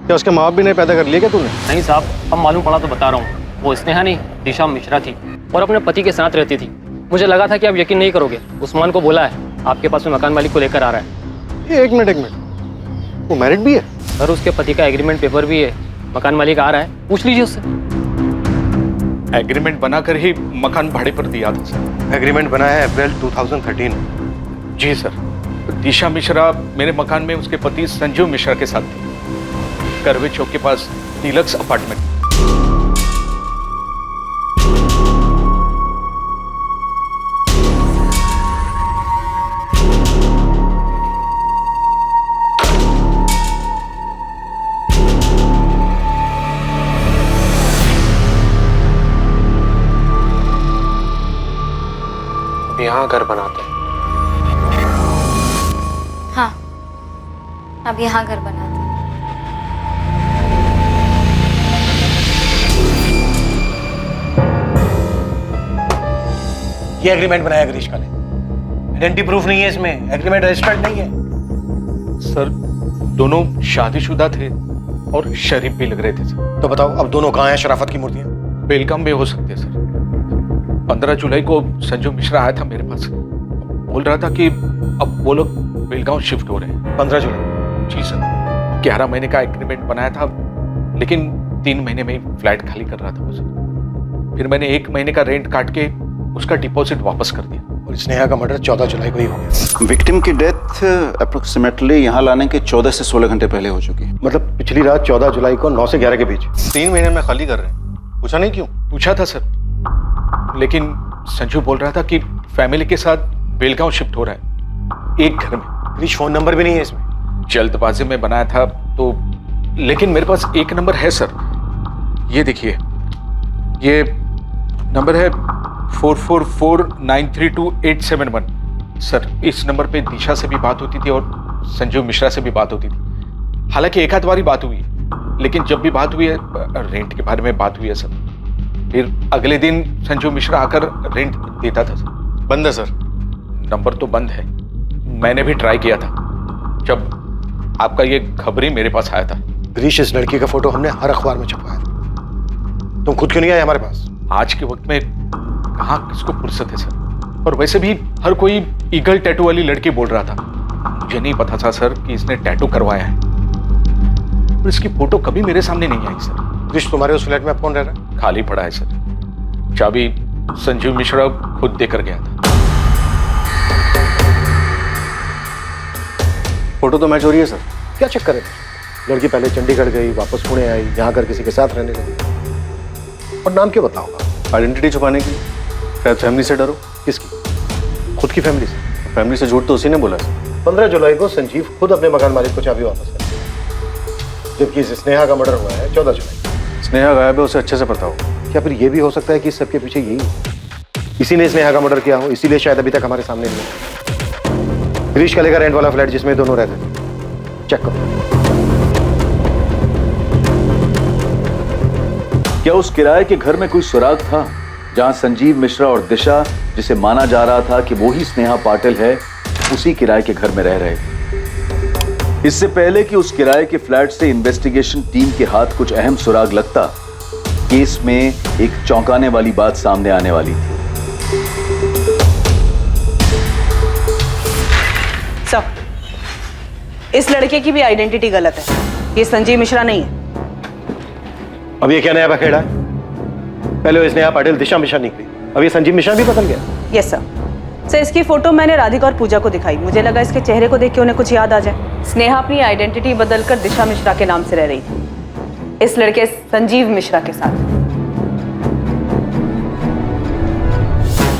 क्या उसके माँ बाप भी नहीं पैदा कर लिए क्या तूने? नहीं साहब, अब मालूम पड़ा तो बता रहा हूँ, वो स्नेहा नहीं दिशा मिश्रा थी। और अपने पति के साथ रहती थी। मुझे लगा था कि आप यकीन नहीं करोगे, उस्मान को बोला है आपके पास में मकान मालिक को लेकर आ रहा है। एक मिनट, वो मैरिड भी है? सर उसके पति का एग्रीमेंट पेपर भी है, मकान मालिक आ रहा है, पूछ लीजिए उससे। एग्रीमेंट बनाकर ही मकान भाड़े पर दिया था सर। एग्रीमेंट बना है अप्रैल 2013। जी सर। दिशा मिश्रा मेरे मकान में उसके पति संजीव मिश्रा के साथ थी, करवे चौक के पास डीलक्स अपार्टमेंट। यहाँ घर बनाते हैं। हाँ, अब यहाँ घर बनाते हैं। ये एग्रीमेंट बनाया ग्रीष्मा ने। आइडेंटिटी प्रूफ नहीं है इसमें, एग्रीमेंट रजिस्टर्ड नहीं है। सर दोनों शादीशुदा थे और शरीफ भी लग रहे थे सर। तो बताओ अब दोनों कहाँ हैं शराफत की मूर्तियां? बेलगाम में हो सकते हैं सर। 15 जुलाई को संजू मिश्रा आया था मेरे पास, बोल रहा था कि अब वो लोग बेलगांव शिफ्ट हो रहे हैं। 15 जुलाई? जी सर। 11 महीने का एग्रीमेंट बनाया था, लेकिन 3 महीने में ही फ्लैट खाली कर रहा था वो सर। फिर मैंने 1 महीने का रेंट काट के उसका डिपॉजिट वापस कर दिया। और स्नेहा का मर्डर 14 जुलाई को ही हो गया। विक्टिम की डेथ अप्रोक्सीमेटली यहाँ लाने के 14 से 16 घंटे पहले हो चुकी है। मतलब पिछली रात 14 जुलाई को 9 से 11 के बीच। 3 महीने में खाली कर रहे हैं। पूछा नहीं क्यों? पूछा था सर, लेकिन संजू बोल रहा था कि फैमिली के साथ बेलगांव शिफ्ट हो रहा है, एक घर में। क्रिश फोन नंबर भी नहीं है इसमें। जल्दबाजी में बनाया था तो, लेकिन मेरे पास एक नंबर है सर। ये देखिए, ये नंबर है 4449328871। सर इस नंबर पे दिशा से भी बात होती थी और संजीव मिश्रा से भी बात होती थी। हालांकि एक आध बारी बात हुई है, लेकिन जब भी बात हुई है रेंट के बारे में बात हुई है सर। फिर अगले दिन संजीव मिश्रा आकर रेंट देता था सर। बंद है सर? नंबर तो बंद है, मैंने भी ट्राई किया था जब आपका ये खबरी मेरे पास आया था। ग्रीश इस लड़की का फोटो हमने हर अखबार में छपवाया था, तुम खुद क्यों नहीं आए हमारे पास? आज के वक्त में कहाँ किसको फुर्सत है सर, और वैसे भी हर कोई ईगल टैटू वाली लड़की बोल रहा था। मुझे नहीं पता था सर कि इसने टैटू करवाया है, और इसकी फोटो कभी मेरे सामने नहीं आई सर। ग्रीश तुम्हारे उस फ्लैट में अब कौन रह रहा है? खाली पड़ा है सर, चाबी संजीव मिश्रा खुद देकर गया था। फोटो तो मैच हो रही है सर, क्या चक्कर है? लड़की पहले चंडीगढ़ गई, वापस पुणे आई, यहाँ कर किसी के साथ रहने लगी। और नाम क्यों बताओगा? आइडेंटिटी छुपाने की, शायद फैमिली से डरो। किसकी? खुद की फैमिली से? फैमिली से झूठ तो उसी ने बोला सर। 15 जुलाई को संजीव खुद अपने मकान मालिक को चाबी वापस कर, जबकि स्नेहा का मर्डर हुआ है 14 जुलाई। स्नेहा गायब है, उसे अच्छे से पता हो। क्या फिर ये भी हो सकता है कि इस सबके पीछे यही हो, इसी ने स्नेहा का मर्डर किया हो, इसीलिए शायद अभी तक हमारे सामने नहीं है। ग्रीश का रेंट वाला फ्लैट जिसमें दोनों रहते थे, चेक करो। क्या उस किराए के घर में कोई सुराग था जहां संजीव मिश्रा और दिशा, जिसे माना जा रहा था कि वो ही स्नेहा पाटिल है, उसी किराए के घर में रह रहे थे? इससे पहले कि उस किराए के फ्लैट से इन्वेस्टिगेशन टीम के हाथ कुछ अहम सुराग लगता, केस में एक चौंकाने वाली बात सामने आने वाली थी। सर, इस लड़के की भी आइडेंटिटी गलत है, ये संजीव मिश्रा नहीं है। अब ये क्या नया बखेड़ा है? पहले वो स्नेहा पाटिल दिशा मिश्रा निकली, अब ये संजीव मिश्रा भी बदल गया। यस सर, इसकी फोटो मैंने राधिका और पूजा को दिखाई, मुझे लगा इसके चेहरे को देख के उन्हें कुछ याद आ जाए। स्नेहा अपनी आइडेंटिटी बदलकर दिशा मिश्रा के नाम से रह रही थी, इस लड़के संजीव मिश्रा के साथ।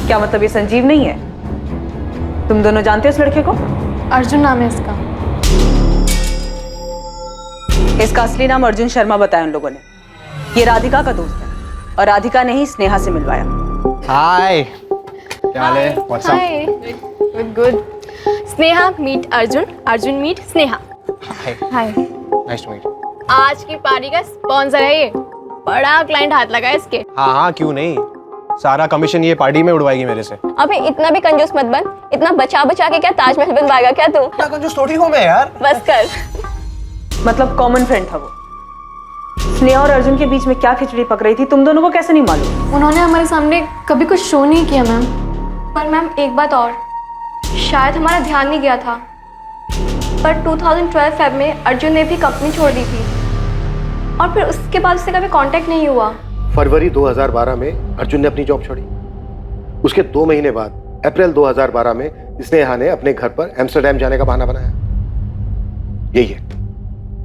क्या मतलब ये संजीव नहीं है? तुम दोनों जानते हो इस लड़के को? अर्जुन नाम है इसका। इसका असली नाम अर्जुन शर्मा बताया उन लोगों ने। ये राधिका का दोस्त है और राधिका ने ही स्नेहा से मिलवाया। हाय, क्या हाल है? What's up? Hi, good good. Sneha meet Arjun, Arjun meet Sneha. Hi, nice to meet. आज की पार्टी का स्पॉन्सर है ये, बड़ा क्लाइंट हाथ लगा है इसके। हाँ हाँ, क्यों नहीं, सारा कमीशन ये पार्टी में उड़वाएगी मेरे से। अबे इतना भी कंजूस मत बन, इतना बचा बचा के क्या ताजमहल बनवाएगा क्या तू? क्या कंजूस थोड़ी हूँ मैं यार। बस कर। मतलब कॉमन फ्रेंड था वो। स्नेहा और अर्जुन के बीच में क्या खिचड़ी पक रही थी तुम दोनों को कैसे नहीं मालूम? उन्होंने हमारे सामने कभी कुछ शो नहीं किया मैम। पर मैम एक बात और, शायद हमारा ध्यान नहीं गया था, पर 2012 फेब में अर्जुन ने भी कंपनी छोड़ दी थी और फिर उसके बाद उससे कभी कांटेक्ट नहीं हुआ। फरवरी 2012 में अर्जुन ने अपनी जॉब छोड़ी। उसके 2 महीने बाद अप्रैल 2012 में स्नेहा ने अपने घर पर एम्स्टर्डम जाने का बहाना बनाया। यही है,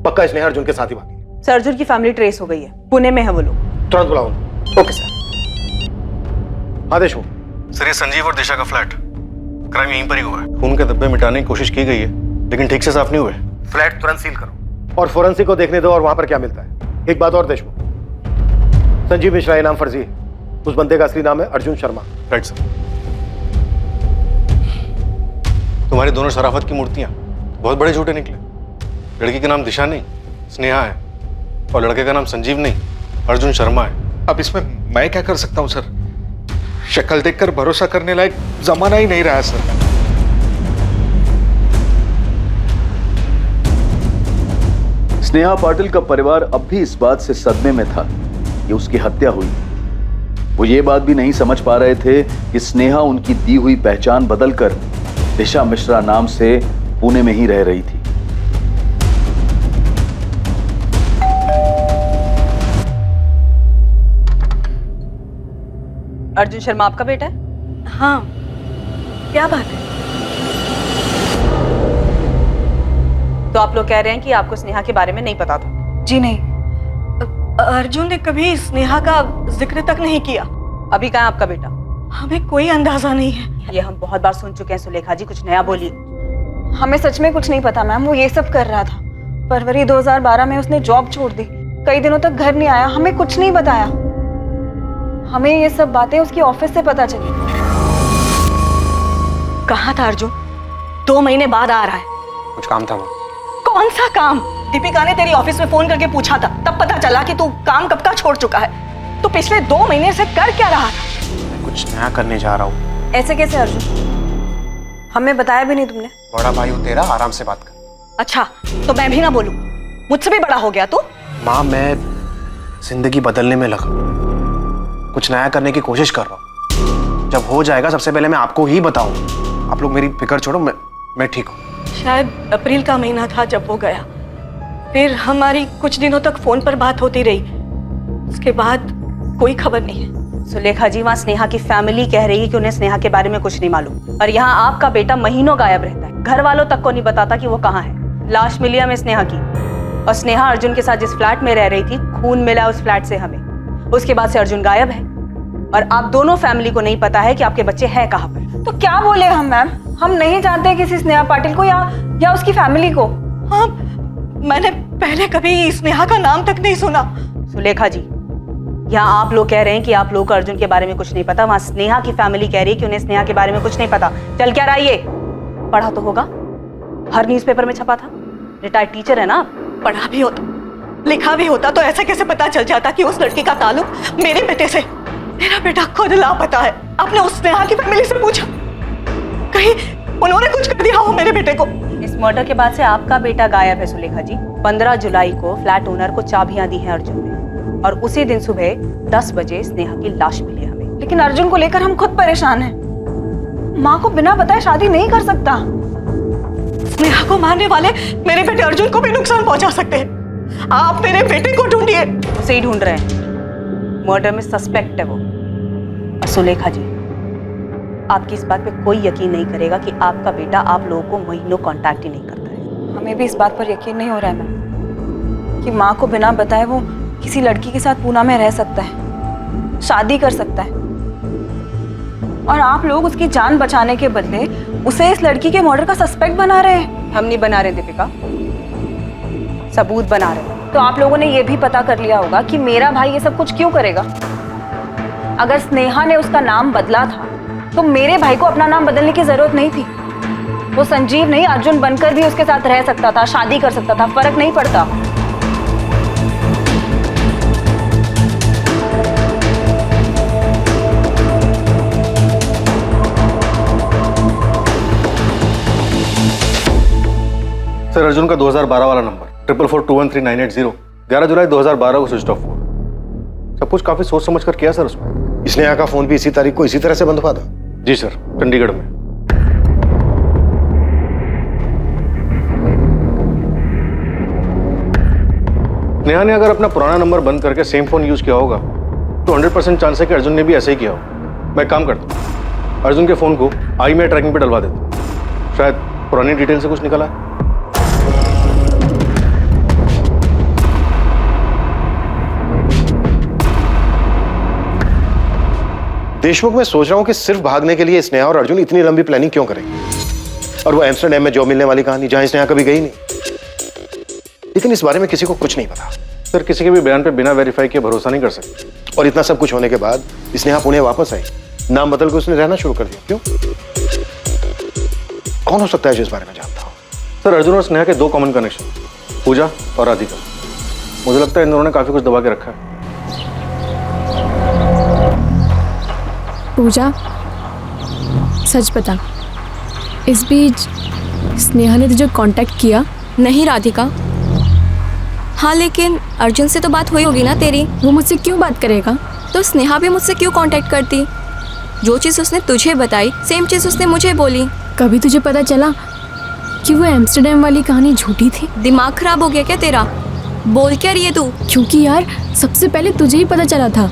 पक्का स्नेहा अर्जुन के साथ ही भागी। सर अर्जुन की फैमिली ट्रेस हो गई है, पुणे में है वो लोग। तुरंत बुलाओ। Okay sir. आदेश हो सर। ये संजीव और दिशा का फ्लैट, क्राइम यहीं पर ही हुआ है। खून के धब्बे मिटाने की कोशिश की गई है लेकिन ठीक से साफ नहीं हुए। फ्लैट तुरंत सील करो और फोरेंसिक को देखने दो और वहां पर क्या मिलता है। एक बात और देशमुख, संजीव मिश्रा ये नाम फर्जी है, उस बंदे का असली नाम है अर्जुन शर्मा। Right sir. तुम्हारी दोनों शराफत की मूर्तियां बहुत बड़े झूठे निकले। लड़की का नाम दिशा नहीं स्नेहा है और लड़के का नाम संजीव नहीं अर्जुन शर्मा है। अब इसमें मैं क्या कर सकता हूं सर? शक्ल देखकर भरोसा करने लायक जमाना ही नहीं रहा सर। स्नेहा पाटिल का परिवार अब भी इस बात से सदमे में था कि उसकी हत्या हुई। वो ये बात भी नहीं समझ पा रहे थे कि स्नेहा उनकी दी हुई पहचान बदलकर दिशा मिश्रा नाम से पुणे में ही रह रही थी। अर्जुन शर्मा आपका बेटा है? हाँ, क्या बात है? तो आप लोग कह रहे हैं कि आपको स्नेहा के बारे में नहीं पता था? जी नहीं, अर्जुन ने कभी स्नेहा का जिक्र तक नहीं किया। अभी कहाँ आपका बेटा? हमें कोई अंदाजा नहीं है। ये हम बहुत बार सुन चुके हैं सुलेखा जी, कुछ नया बोलिए। हमें सच में कुछ नहीं पता मैम, वो ये सब कर रहा था। फरवरी 2012 में उसने जॉब छोड़ दी, कई दिनों तक घर नहीं आया, हमें कुछ नहीं बताया। हमें ये सब बातें उसकी ऑफिस से पता चली। कहाँ था अर्जुन? 2 महीने बाद आ रहा है। कुछ काम था। कौन सा काम? दीपिका ने तेरी ऑफिस में फोन करके पूछा था, तब पता चला कि तू काम कब का छोड़ चुका है। तो पिछले 2 महीने से कर क्या रहा था? मैं कुछ नया करने जा रहा हूँ। ऐसे कैसे अर्जुन? हमें बताया भी नहीं तुमने। बड़ा भाई हो तेरा, आराम से बात कर। अच्छा, तो मैं भी ना बोलूं? मुझसे भी बड़ा हो गया तू? माँ, मैं जिंदगी बदलने में लगा, कुछ नया करने की कोशिश कर रहा हूँ। जब हो जाएगा सबसे पहले मैं आपको ही बताऊँ। आप लोग मेरी फिक्र छोड़ो, मैं ठीक हूँ। शायद अप्रैल का महीना था जब वो गया, फिर हमारी कुछ दिनों तक फोन पर बात होती रही, उसके बाद कोई खबर नहीं है। सुलेखा जी, वहाँ स्नेहा की फैमिली कह रही है कि उन्हें स्नेहा के बारे में कुछ नहीं मालूम, और यहाँ आपका बेटा महीनों गायब रहता है, घर वालों तक को नहीं बताता कि वो कहाँ है। लाश मिली हमें स्नेहा की, और स्नेहा अर्जुन के साथ जिस फ्लैट में रह रही थी, खून मिला उस फ्लैट से हमें। उसके बाद से अर्जुन गायब है, और आप दोनों फैमिली को नहीं पता है कि आपके बच्चे हैं कहाँ पर। तो क्या बोले हम मैम? हम नहीं जानते किसी स्नेहा पाटिल को या उसकी फैमिली को। हाँ, मैंने पहले कभी स्नेहा का नाम तक नहीं सुना। सुलेखा जी, यहाँ आप लोग कह रहे हैं कि आप लोगों को अर्जुन के बारे में कुछ नहीं पता, वहाँ स्नेहा की फैमिली कह रही है कि उन्हें स्नेहा के बारे में कुछ नहीं पता। चल क्या रहा ये? पढ़ा तो होगा, हर न्यूज़पेपर में छपा था। रिटायर्ड टीचर है ना आप? पढ़ा भी होता, लिखा भी होता तो ऐसा कैसे पता चल जाता कि उस लड़की का ताल्लुक मेरे बेटे से? मेरा बेटा खुद लापता है। आपने उस स्नेहा की फैमिली से पूछा? कहीं उन्होंने कुछ कर दिया हो मेरे बेटे को? इस मर्डर के बाद से आपका बेटा गायब है सुलेखा जी। 15 जुलाई को फ्लैट ओनर को चाबियां दी हैं अर्जुन ने, और उसी दिन सुबह 10 बजे स्नेहा की लाश मिली हमें। लेकिन अर्जुन को लेकर हम खुद परेशान हैं। माँ को बिना बताए शादी नहीं कर सकता। स्नेहा को मारने वाले मेरे बेटे अर्जुन को भी नुकसान पहुंचा सकते हैं। आप मेरे बेटे को ढूंढिए। उसे ही ढूंढ रहे हैं, मर्डर में सस्पेक्ट है वो। और सुलेखा जी, आपकी इस बात पे कोई यकीन नहीं करेगा कि आपका बेटा आप लोगों को महीनों कांटेक्ट ही नहीं करता है। हमें भी इस बात पर यकीन नहीं हो रहा है मैम कि माँ को बिना बताए वो किसी लड़की के साथ पूना में रह सकता है, शादी कर सकता है, और आप लोग उसकी जान बचाने के बदले उसे इस लड़की के मर्डर का सस्पेक्ट बना रहे हैं। हम नहीं बना रहे दीपिका, सबूत बना रहे हैं। तो आप लोगों ने ये भी पता कर लिया होगा कि मेरा भाई ये सब कुछ क्यों करेगा। अगर स्नेहा ने उसका नाम बदला था तो मेरे भाई को अपना नाम बदलने की जरूरत नहीं थी। वो संजीव नहीं अर्जुन बनकर भी उसके साथ रह सकता था, शादी कर सकता था, फर्क नहीं पड़ता। सर, अर्जुन का 2012 वाला नंबर 4442139880 11 जुलाई 2012 को स्विच ऑफ हुआ। सब कुछ काफी सोच समझ कर किया सर उसमें। स्नेहा का फोन भी इसी तारीख को इसी तरह से बंद हुआ था? जी सर, चंडीगढ़ में। नेहा ने अगर अपना पुराना नंबर बंद करके सेम फोन यूज किया होगा तो 100% चांस है कि अर्जुन ने भी ऐसे ही किया हो। मैं काम करता हूँ, अर्जुन के फोन को IMEI ट्रैकिंग पे डलवा देता हूँ, शायद पुरानी डिटेल से कुछ निकला है। देशमुख, मैं सोच रहा हूं कि सिर्फ भागने के लिए स्नेहा और अर्जुन इतनी लंबी प्लानिंग क्यों करेंगे? और वो एम्स्टरडैम में जॉब मिलने वाली कहानी जहां स्नेहा कभी गई नहीं। लेकिन इस बारे में किसी को कुछ नहीं पता। सर, किसी के भी बयान पे बिना वेरीफाई किए भरोसा नहीं कर सकते। और इतना सब कुछ होने के बाद स्नेहा पुणे वापस आई, नाम बदल के उसने रहना शुरू कर दिया। क्यों? कौन हो सकता है जो इस बारे में जानता हो? सर, अर्जुन और स्नेहा के 2 कॉमन कनेक्शन, पूजा और राधिका। मुझे लगता है इन दोनों ने काफी कुछ दबा के रखा है। पूजा, सच बता, इस बीच स्नेहा ने तुझे कांटेक्ट किया? नहीं राधिका। हाँ, लेकिन अर्जुन से तो बात हुई होगी ना तेरी। वो मुझसे क्यों बात करेगा? तो स्नेहा भी मुझसे क्यों कांटेक्ट करती? जो चीज़ उसने तुझे बताई सेम चीज़ उसने मुझे बोली। कभी तुझे पता चला कि वो एम्स्टरडैम वाली कहानी झूठी थी? दिमाग खराब हो गया क्या तेरा? बोल क्या रही है तू? क्योंकि यार सबसे पहले तुझे ही पता चला था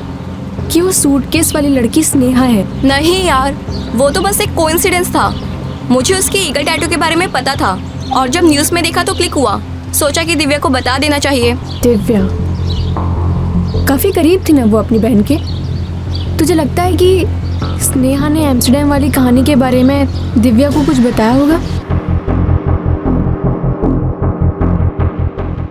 कि वो सूटकेस वाली लड़की स्नेहा है। नहीं यार, वो तो बस एक कोइंसिडेंस था। मुझे उसके ईगल टैटू के बारे में पता था और जब न्यूज़ में देखा तो क्लिक हुआ। सोचा कि दिव्या को बता देना चाहिए। दिव्या काफी करीब थी ना वो अपनी बहन के। तुझे लगता है कि स्नेहा ने एम्स्टरडैम वाली कहानी के बारे में दिव्या को कुछ बताया होगा?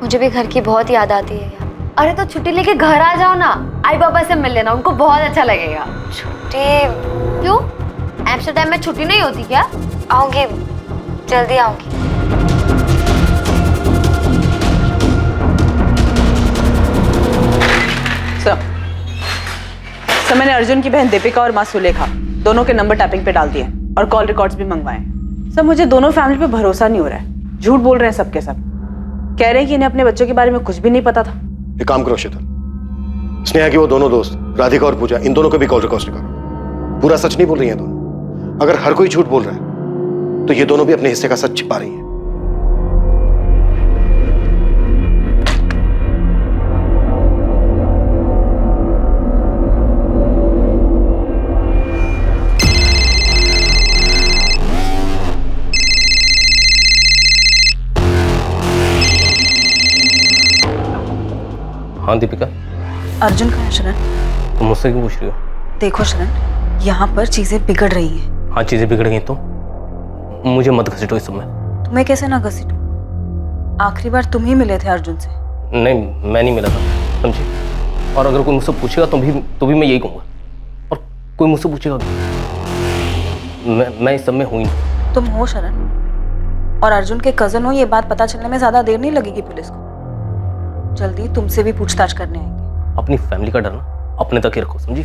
मुझे भी घर की बहुत याद आती है यार। अरे तो छुट्टी लेके घर आ जाओ ना, आई पापा से मिल लेना, उनको बहुत अच्छा लगेगा। छुट्टी? क्यों? एम्स्टरडैम में छुट्टी नहीं होती क्या? आऊंगी, जल्दी आऊंगी। सर, मैंने अर्जुन की बहन दीपिका और माँ सुलेखा दोनों के नंबर टैपिंग पे डाल दिए और कॉल रिकॉर्ड्स भी मंगवाए। सर, मुझे दोनों फैमिली पे भरोसा नहीं हो रहा है। झूठ बोल रहे हैं सबके सब। कह रहे हैं कि इन्हें अपने बच्चों के बारे में कुछ भी नहीं पता था। एक काम करो शीतल, स्नेहा की वो दोनों दोस्त राधिका और पूजा, इन दोनों के भी कॉल रिकॉर्ड्स निकालो। पूरा सच नहीं बोल रही हैं दोनों। अगर हर कोई झूठ बोल रहा है तो ये दोनों भी अपने हिस्से का सच छिपा रही हैं। हाँ दीपिका। अर्जुन कहाँ है शरण? तुम मुझसे क्यों पूछ रही हो? देखो शरण, यहाँ पर चीजें बिगड़ रही हैं। हाँ, चीजें बिगड़ गई तो मुझे मत घसीटो इस समय। तुम्हें कैसे ना घसीटूं? आखिरी बार तुम ही मिले थे अर्जुन से। नहीं, मैं नहीं मिला था, समझी? और अगर कोई मुझसे पूछेगा तो भी मैं यही कहूँगा। और कोई मुझसे पूछेगा तो मैं इस सब में हूँ ही नहीं। तुम हो शरण, और अर्जुन के कजन हो, ये बात पता चलने में ज्यादा देर नहीं लगेगी पुलिस को। जल्दी तुमसे भी पूछताछ करने आएंगे। अपनी फैमिली का डर ना अपने तक ही रखो, समझी?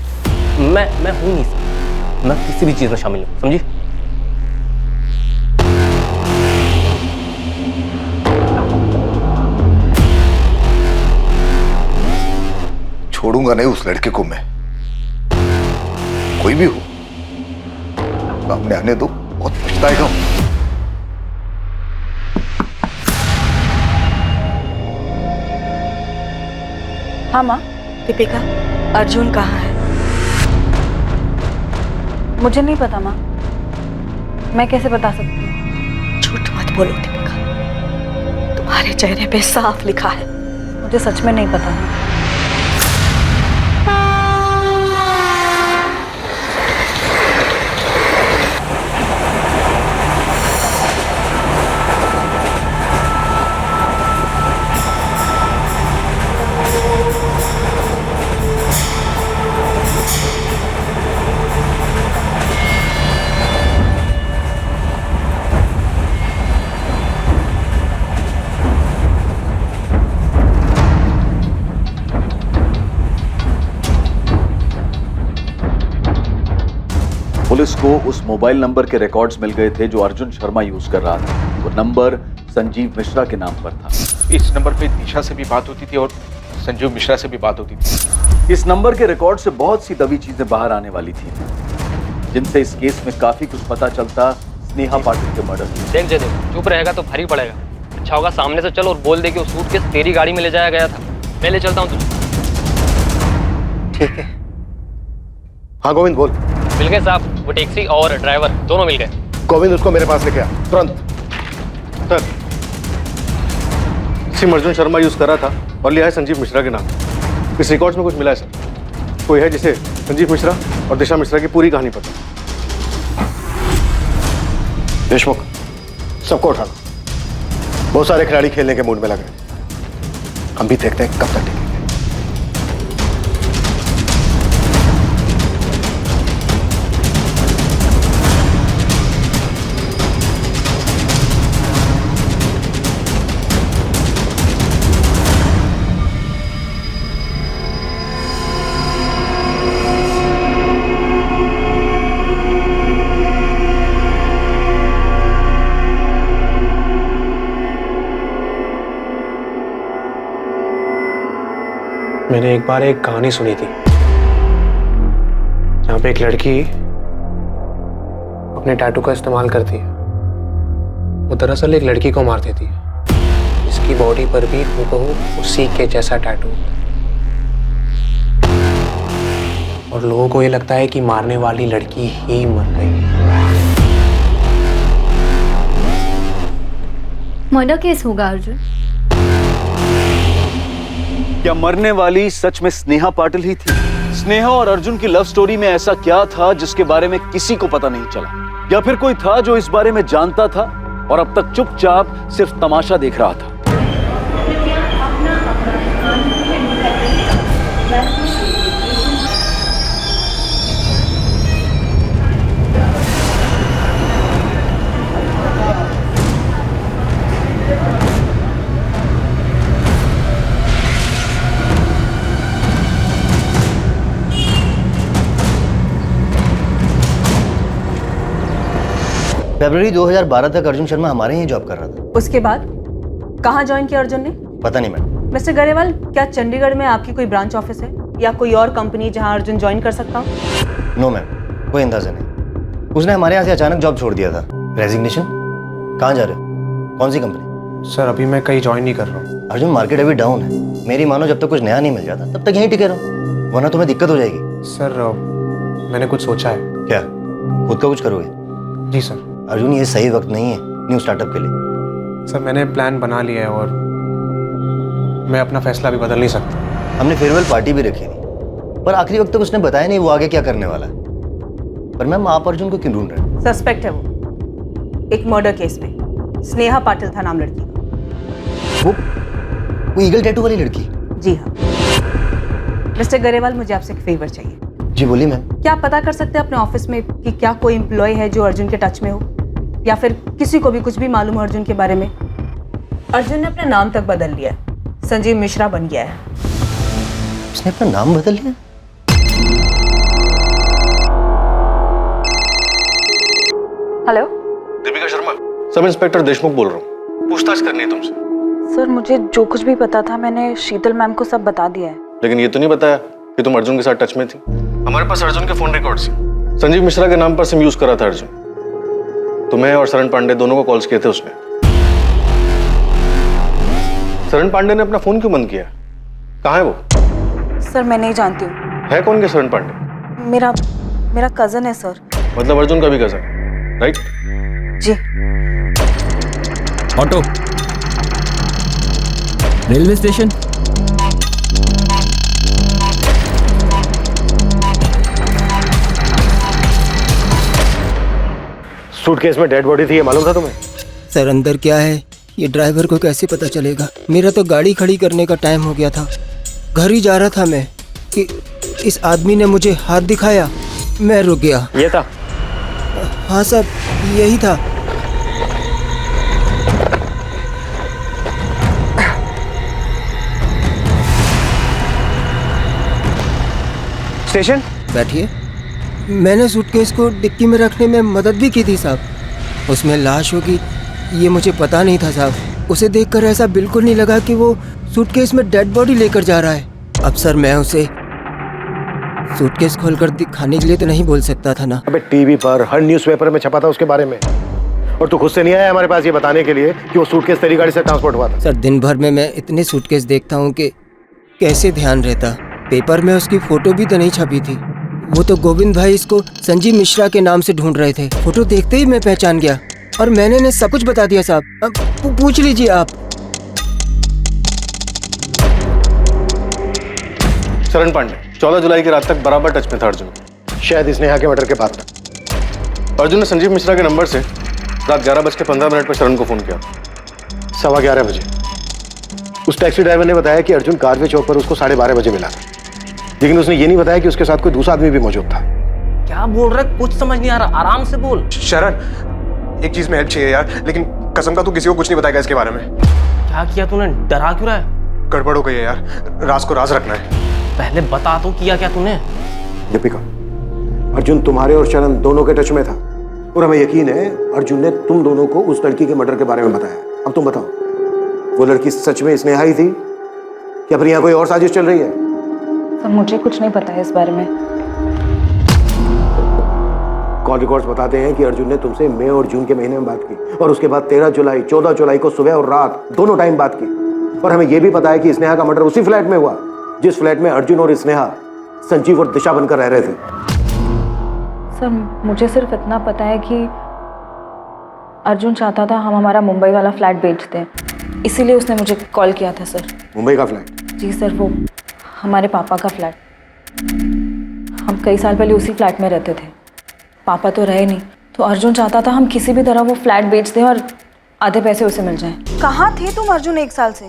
मैं हूँ नहीं सर, मैं किसी भी चीज में शामिल हूँ, समझी? छोड़ूंगा नहीं उस लड़के को मैं, कोई भी हो। सामने आने दो, बहुत पछताएगा। हाँ माँ। दीपिका, अर्जुन कहाँ है? मुझे नहीं पता माँ, मैं कैसे बता सकती हूँ? झूठ मत बोलो दीपिका, तुम्हारे चेहरे पे साफ लिखा है। मुझे सच में नहीं पता। पुलिस को उस मोबाइल नंबर के रिकॉर्ड्स मिल गए थे जो अर्जुन शर्मा यूज कर रहा था। वो नंबर संजीव मिश्रा के नाम पर था। इस नंबर पे दिशा से भी बात होती थी और संजीव मिश्रा से भी बात होती थी। इस नंबर के रिकॉर्ड से बहुत सी दबी चीजें बाहर आने वाली थी, जिनसे इस केस में काफी कुछ पता चलता स्नेहा पाटिल के मर्डर की। देख जय देव, चुप रहेगा तो भारी पड़ेगा। अच्छा होगा सामने से चल और बोल दे कि वो सूटकेस तेरी गाड़ी में ले जाया गया था। मैं ले चलता हूँ तुझे। ठीक है। हाँ गोविंद बोल। मिल गए साहब, वो टैक्सी और ड्राइवर दोनों मिल गए। गोविंद उसको मेरे पास लेके आ तुरंत। Sir SIM Arjun Sharma use कर रहा था और लिया है संजीव मिश्रा के नाम। इस रिकॉर्ड्स में कुछ मिला है सर। कोई है जिसे संजीव मिश्रा और दिशा मिश्रा की पूरी कहानी पता। देशमुख सबको उठाना। बहुत सारे खिलाड़ी खेलने के मूड में लग रहे हैं। हम भी देखते हैं कब तक टिकेंगे। मैंने एक बार एक कहानी सुनी थी जहाँ पे एक लड़की अपने टैटू का इस्तेमाल करती है। वो दरअसल एक लड़की को मार देती है। इसकी बॉडी पर भी हूबहू उसी के जैसा टैटू होता है और लोगों को ये लगता है कि मारने वाली लड़की ही मर गई। मर्डर केस होगा अर्जुन। क्या मरने वाली सच में स्नेहा पाटिल ही थी? स्नेहा और अर्जुन की लव स्टोरी में ऐसा क्या था जिसके बारे में किसी को पता नहीं चला? या फिर कोई था जो इस बारे में जानता था और अब तक चुपचाप सिर्फ तमाशा देख रहा था? फरवरी 2012 तक अर्जुन शर्मा हमारे ही जॉब कर रहा था। उसके बाद कहाँ ज्वाइन किया अर्जुन ने? पता नहीं मैडम। मिस्टर गरेवाल, क्या चंडीगढ़ में आपकी कोई ब्रांच ऑफिस है या कोई और कंपनी जहाँ अर्जुन ज्वाइन कर सकता हो? नो मैम, कोई अंदाजा नहीं। उसने हमारे यहाँ से अचानक जॉब छोड़ दिया था। रेजिग्नेशन? कहाँ जा रहे हो? कौन सी कंपनी? सर अभी मैं कहीं ज्वाइन नहीं कर रहा हूँ। अर्जुन मार्केट अभी डाउन है। मेरी मानो जब तक कुछ नया नहीं मिल जाता तब तक यहीं टिके रहो, वरना तुम्हें दिक्कत हो जाएगी। सर मैंने कुछ सोचा है। क्या? खुद का कुछ करोगे? जी सर। अर्जुन ये सही वक्त नहीं है न्यू स्टार्टअप के लिए। सर मैंने प्लान बना लिया है और मैं अपना फैसला भी बदल नहीं सकता। हमने फेयरवेल पार्टी भी रखी थी, पर आखिरी वक्त तक उसने बताया नहीं वो आगे क्या करने वाला है। पर मैम आप अर्जुन को क्यों ढूंढ रहे हैं? सस्पेक्ट है वो एक मर्डर केस में। स्नेहा पाटिल था नाम लड़की का। वो ईगल टैटू वाली लड़की? जी हाँ। मिस्टर गरेवाल, मुझे आपसे एक फेवर चाहिए। जी बोलिए मैम। क्या आप पता कर सकते हैं अपने ऑफिस में कि क्या कोई एम्प्लॉय है जो अर्जुन के टच में हो, या फिर किसी को भी कुछ भी मालूम हो अर्जुन के बारे में? अर्जुन ने अपना नाम तक बदल लिया है, संजीव मिश्रा बन गया है। उसने अपना नाम बदल लिया? Hello Deepika Sharma, sub inspector Deshmukh बोल रहा हूँ। पूछताछ करनी है तुमसे। सर मुझे जो कुछ भी पता था मैंने शीतल मैम को सब बता दिया है। लेकिन ये तो नहीं बताया कि तुम अर्जुन के साथ टच में थी। हमारे पास अर्जुन के फोन रिकॉर्ड्स हैं। संजीव मिश्रा के नाम पर सिम यूज कर रहा था अर्जुन। तुम्हें और शरण पांडे दोनों को कॉल्स किए थे उसने। शरण पांडे ने अपना फोन क्यों बंद किया? कहाँ है वो? सर मैं नहीं जानती हूँ। है कौन के शरण पांडे? मेरा कजन है सर। मतलब अर्जुन का भी कजन, राइट? जी। Auto, railway station. सूटकेस में डेड बॉडी थी, ये मालूम था तुम्हें? सर अंदर क्या है ये ड्राइवर को कैसे पता चलेगा? मेरा तो गाड़ी खड़ी करने का टाइम हो गया था, घर ही जा रहा था मैं कि इस आदमी ने मुझे हाथ दिखाया, मैं रुक गया। ये था? हाँ सर यही था। स्टेशन बैठिए। मैंने सूटकेस को डिक्की में रखने में मदद भी की थी साहब। उसमें लाश होगी ये मुझे पता नहीं था साहब। उसे देखकर ऐसा बिल्कुल नहीं लगा कि वो सूटकेस में डेड बॉडी लेकर जा रहा है। अब सर मैं उसे सूटकेस खोलकर दिखाने के लिए तो नहीं बोल सकता था ना। अबे टीवी पर हर न्यूज़पेपर में छपा था उसके बारे में, और तू खुद से नहीं आया हमारे पास ये बताने के लिए कि वो सूटकेस तेरी गाड़ी से ट्रांसपोर्ट हुआ था। सर दिन भर में मैं इतने सूटकेस देखता हूँ कि कैसे ध्यान रहता। पेपर में उसकी फोटो भी तो नहीं छपी थी। वो तो गोविंद भाई इसको संजीव मिश्रा के नाम से ढूंढ रहे थे। फोटो देखते ही मैं पहचान गया और मैंने इन्हें सब कुछ बता दिया साहब। अब पूछ लीजिए आप। शरण पांडे 14 जुलाई की रात तक बराबर टच में था अर्जुन, शायद स्नेहा के मर्डर के बाद तक। अर्जुन ने संजीव मिश्रा के नंबर से रात 11:15 पर शरण को फोन किया। 11:15 बजे उस टैक्सी ड्राइवर ने बताया कि अर्जुन कारवे चौक पर उसको 12:30 बजे मिला था, लेकिन उसने ये नहीं बताया कि उसके साथ कोई दूसरा आदमी भी मौजूद था। क्या बोल रहा है? कुछ समझ नहीं आ रहा, आराम से बोल। शरण, एक चीज में हेल्प चाहिए यार, लेकिन कसम का तू किसी को कुछ नहीं बताएगा इसके बारे में। क्या किया तूने? डरा क्यों रहा है? गड़बड़ हो गई है यार, राज को राज रखना है। पहले बता तो, किया क्या तूने? दीपिका, अर्जुन तुम्हारे और शरण दोनों के टच में था और हमें यकीन है अर्जुन ने तुम दोनों को उस लड़की के मर्डर के बारे में बताया। अब तुम बताओ, वो लड़की सच में स्नेहा ही थी कि अपनी यहाँ कोई और साजिश चल रही है? सर मुझे कुछ नहीं पता है इस बारे में। कॉल रिकॉर्ड्स बताते हैं कि अर्जुन ने तुमसे मई और जून के महीने में बात की और उसके बाद 13 जुलाई 14 जुलाई को सुबह और रात दोनों टाइम बात की। और हमें यह भी पता है कि स्नेहा का मर्डर उसी फ्लैट में हुआ जिस फ्लैट में अर्जुन और स्नेहा संजीव और दिशा बनकर रह रहे थे। सर मुझे सिर्फ इतना पता है कि अर्जुन चाहता था हम हमारा मुंबई वाला फ्लैट बेच दें, इसीलिए उसने मुझे कॉल किया था सर। मुंबई का फ्लैट? जी सर, वो हमारे पापा का फ्लैट। हम कई साल पहले उसी फ्लैट में रहते थे। पापा तो रहे नहीं, तो अर्जुन चाहता था हम किसी भी तरह वो फ्लैट बेच दें और आधे पैसे उसे मिल जाएं। कहाँ थे तुम अर्जुन 1 साल से,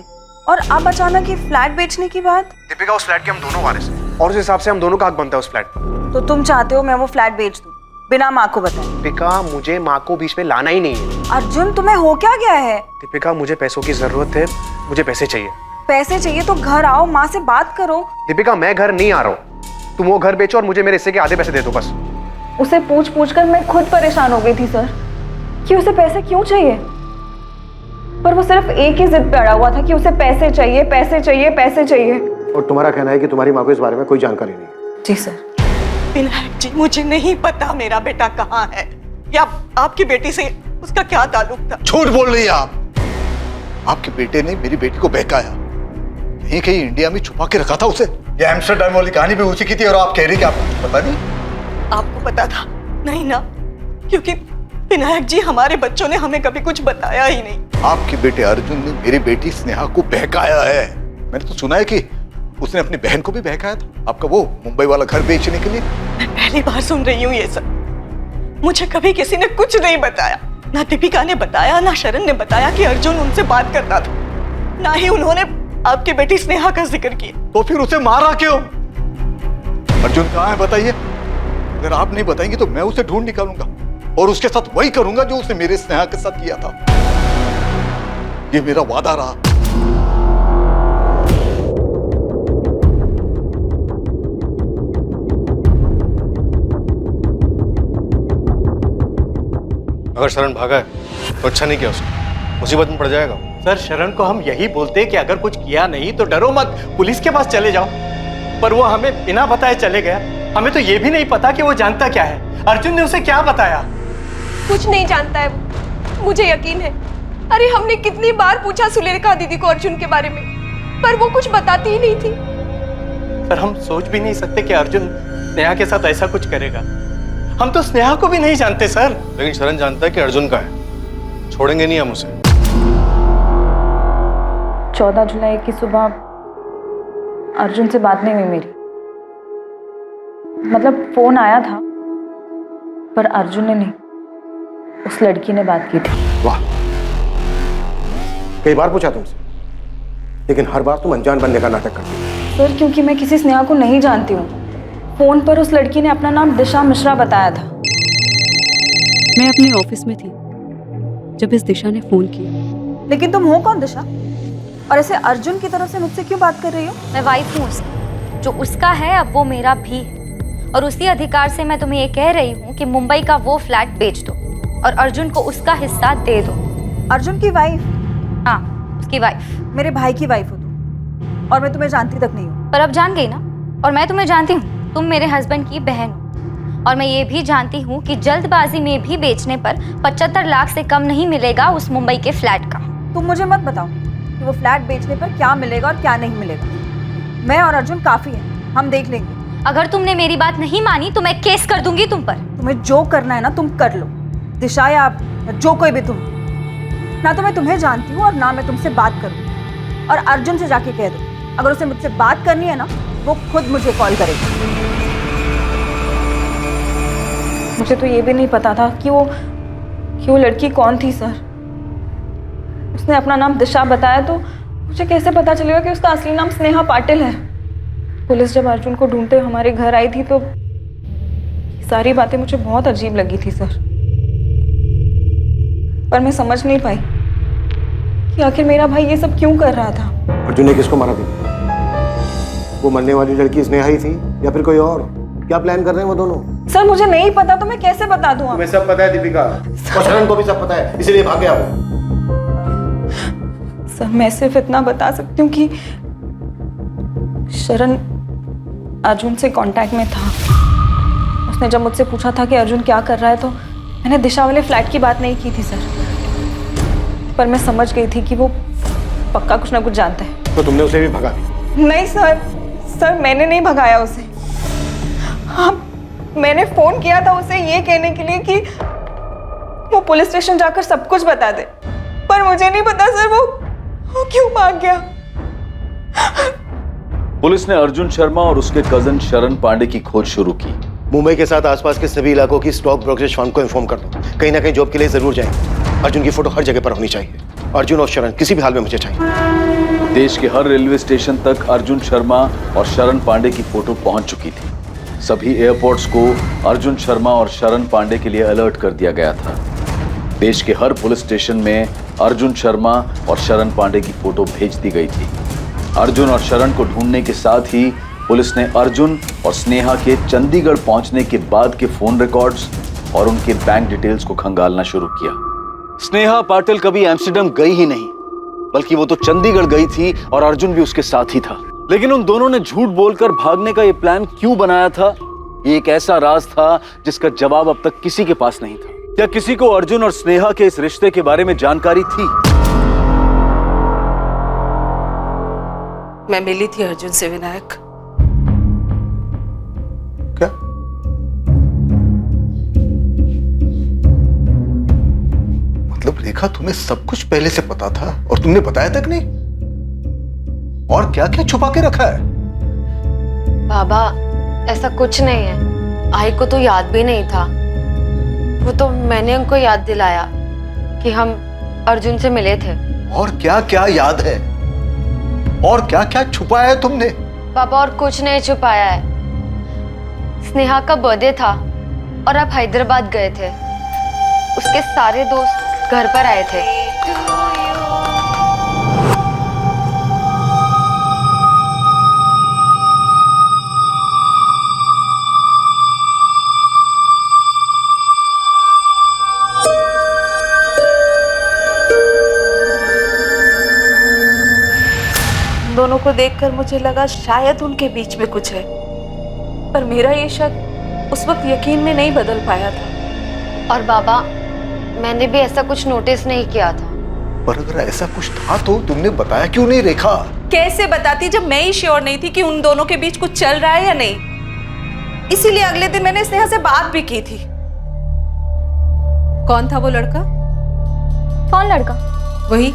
और अब अचानक ये फ्लैट बेचने की बात? दीपिका, उस फ्लैट के हम दोनों वारिस हैं और उस हिसाब से हम दोनों का हक बनता है उस फ्लैट पर। तो तुम चाहते हो मैं वो फ्लैट बेच दूं बिना माँ को बताए? दीपिका, मुझे माँ को बीच में लाना ही नहीं है। अर्जुन तुम्हें हो क्या गया है? दीपिका, मुझे पैसों की जरूरत है, मुझे पैसे चाहिए। पैसे चाहिए तो घर आओ, माँ से बात करो। दीपिका, मैं घर नहीं आ रहा हूँ, तुम वो घर बेचो और मुझे मेरे हिस्से के आधे पैसे दे दो बस। उसे पूछ कर मैं खुद परेशान हो गई थी सर कि उसे पैसे क्यों चाहिए, पर वो सिर्फ एक ही जिद पे अड़ा हुआ था कि उसे पैसे चाहिए, पैसे चाहिए, पैसे चाहिए। और तुम्हारा कहना है कि तुम्हारी माँ को इस बारे में कोई जानकारी नहीं? जी सर। विनायक जी, मुझे नहीं पता मेरा बेटा कहाँ है या आपकी बेटी से उसका क्या ताल्लुक था। झूठ बोल रही है आप। आपके बेटे ने मेरी बेटी को बहकाया, कहीं कहीं इंडिया में छुपा के रखा था उसे। ये एम्स्टरडैम वाली कहानी भी उसी की थी और आप कह रही कि आपको पता नहीं? आपको पता था? नहीं ना, क्योंकि विनायक जी हमारे बच्चों ने हमें कभी कुछ बताया ही नहीं। आपके बेटे अर्जुन ने मेरी बेटी स्नेहा को बहकाया है। मैंने तो सुना है कि उसने अपनी बहन को भी बहकाया था आपका वो मुंबई वाला घर बेचने के लिए। मैं पहली बार सुन रही हूँ ये सब। मुझे कभी किसी ने कुछ नहीं बताया, ना दीपिका ने बताया, ना शरण ने बताया कि अर्जुन उनसे बात करता था, ना ही उन्होंने आपकी बेटी स्नेहा का जिक्र किया। तो फिर उसे मारा क्यों? अर्जुन कहाँ है बताइए? अगर आप नहीं बताएंगे तो मैं उसे ढूंढ निकालूंगा और उसके साथ वही करूंगा जो उसने मेरे स्नेहा के साथ किया था। ये मेरा वादा रहा। अगर शरण भागा है तो अच्छा नहीं किया उसने, मुसीबत में पड़ जाएगा। सर, शरण को हम यही बोलते कि अगर कुछ किया नहीं तो डरो मत, पुलिस के पास चले जाओ, पर वो हमें बिना बताए चले गया। हमें तो ये भी नहीं पता कि वो जानता क्या है। अर्जुन ने उसे क्या बताया? कुछ नहीं जानता है, मुझे यकीन है। अरे हमने कितनी बार पूछा सुलेखा दीदी को अर्जुन के बारे में, पर वो कुछ बताती ही नहीं थी। सर, हम सोच भी नहीं सकते कि अर्जुन स्नेहा के साथ ऐसा कुछ करेगा। हम तो स्नेहा को भी नहीं जानते सर। लेकिन शरण जानता है कि अर्जुन का है, छोड़ेंगे नहीं हम उसे। 14 जुलाई की सुबह अर्जुन से बात नहीं हुई मेरी, मतलब फोन आया था पर अर्जुन ने नहीं, उस लड़की ने बात की थी। वाह, कई बार पूछा तुमसे, लेकिन हर बार तुम अनजान बनने का नाटक करती हो। सर, क्योंकि मैं किसी स्नेहा को नहीं जानती हूँ। फोन पर उस लड़की ने अपना नाम दिशा मिश्रा बताया था। मैं अपने ऑफिस में थी जब इस दिशा ने फोन किया। लेकिन तुम हो कौन दिशा, और ऐसे अर्जुन की तरफ से मुझसे क्यों बात कर रही हो? मैं वाइफ हूँ उसकी, जो उसका है अब वो मेरा भी है, और उसी अधिकार से मैं तुम्हें ये कह रही हूँ कि मुंबई का वो फ्लैट बेच दो और अर्जुन को उसका हिस्सा दे दो। अर्जुन की वाइफ? हाँ, उसकी वाइफ। मेरे भाई की वाइफ हो तुम, और मैं तुम्हें जानती तक नहीं हूँ। पर अब जान गई ना, और मैं तुम्हें जानती हूँ, तुम मेरे हस्बैंड की बहन हो। और मैं ये भी जानती हूँ कि जल्दबाजी में भी बेचने पर 75 लाख से कम नहीं मिलेगा उस मुंबई के फ्लैट का। तुम मुझे मत बताओ कि वो फ्लैट बेचने पर क्या मिलेगा और क्या नहीं मिलेगा। मैं और अर्जुन काफी हैं, हम देख लेंगे। अगर तुमने मेरी बात नहीं मानी तो मैं केस कर दूंगी तुम पर। तुम्हें जो करना है ना तुम कर लो, दिशा या जो कोई भी तुम। ना तो मैं तुम्हें जानती हूँ और ना मैं तुमसे बात करूँ। और अर्जुन से जाके कह दो, अगर उसे मुझसे बात करनी है ना वो खुद मुझे कॉल करेगा। मुझे तो ये भी नहीं पता था कि वो लड़की कौन थी सर। उसने अपना नाम दिशा बताया तो मुझे कैसे पता चलेगा कि उसका असली नाम स्नेहा पाटिल है। पुलिस जब अर्जुन को ढूंढते हमारे घर आई थी तो सारी बातें मुझे बहुत अजीब लगी थी सर। पर मैं समझ नहीं पाई कि आखिर मेरा भाई ये सब क्यों कर रहा था। अर्जुन ने किसको मारा था? वो मरने वाली लड़की स्नेहा ही थी या फिर कोई और? क्या प्लान कर रहे हैं वो दोनों? सर मुझे नहीं पता तो मैं कैसे बता दूं? तुम्हें सब पता है दीपिका, और शरण को भी सब पता है, इसीलिए भाग गया वो। सर मैं सिर्फ इतना बता सकती हूँ कि शरण अर्जुन से कांटेक्ट में था। उसने जब मुझसे पूछा था कि अर्जुन क्या कर रहा है तो मैंने दिशा वाले फ्लैट की बात नहीं की थी सर। पर मैं समझ गई थी कि वो पक्का कुछ ना कुछ जानता है। तो तुमने उसे भी भगा दिया? नहीं सर मैंने नहीं भगाया उसे। हाँ, मैंने फोन किया था उसे ये कहने के लिए कि वो पुलिस स्टेशन जाकर सब कुछ बता दे। पर मुझे नहीं पता सर वो क्यों भाग गया। पुलिस ने अर्जुन शर्मा और उसके कजन शरण पांडे की खोज शुरू की। मुंबई के साथ आसपास के सभी इलाकों की स्टॉक ब्रोकरेज फर्म को इन्फॉर्म कर दो, कहीं ना कहीं जॉब के लिए जरूर जाएंगे। अर्जुन की फोटो हर जगह पर होनी चाहिए। अर्जुन और शरण किसी भी हाल में मुझे चाहिए। देश के हर रेलवे स्टेशन तक अर्जुन शर्मा और शरण पांडे की फोटो पहुंच चुकी थी। सभी एयरपोर्ट्स को अर्जुन शर्मा और शरण पांडे के लिए अलर्ट कर दिया गया था। देश के हर पुलिस स्टेशन में अर्जुन शर्मा और शरण पांडे की फोटो भेज दी गई थी। अर्जुन और शरण को ढूंढने के साथ ही पुलिस ने अर्जुन और स्नेहा के चंडीगढ़ पहुंचने के बाद के फोन रिकॉर्ड्स और उनके बैंक डिटेल्स को खंगालना शुरू किया। स्नेहा पाटिल कभी एम्स्टर्डम गई ही नहीं, बल्कि वो तो चंडीगढ़ गई थी और अर्जुन भी उसके साथ ही था। लेकिन उन दोनों ने झूठ बोलकर भागने का ये प्लान क्यों बनाया था, ये एक ऐसा राज था जिसका जवाब अब तक किसी के पास नहीं था। क्या किसी को अर्जुन और स्नेहा के इस रिश्ते के बारे में जानकारी थी? मैं मिली थी अर्जुन से विनायक। क्या? मतलब रेखा तुम्हें सब कुछ पहले से पता था और तुमने बताया तक नहीं? और क्या क्या छुपा के रखा है? बाबा ऐसा कुछ नहीं है, आई को तो याद भी नहीं था। वो तो मैंने उनको याद दिलाया कि हम अर्जुन से मिले थे। और क्या क्या याद है? और क्या क्या छुपाया है तुमने? पापा और कुछ नहीं छुपाया है। स्नेहा का बर्थडे था और आप हैदराबाद गए थे। उसके सारे दोस्त घर पर आए थे। दोनों को देखकर मुझे लगा शायद उनके बीच में कुछ है, पर मेरा ये शक उस वक्त यकीन में नहीं बदल पाया था। और बाबा मैंने भी ऐसा कुछ नोटिस नहीं किया था। पर अगर ऐसा कुछ था तो तुमने बताया क्यों नहीं रेखा? कैसे बताती जब मैं ही श्योर नहीं थी कि उन दोनों के बीच कुछ चल रहा है या नहीं। इसीलिए अगले दिन मैंने स्नेहा से बात भी की थी। कौन था वो लड़का? कौन लड़का? वही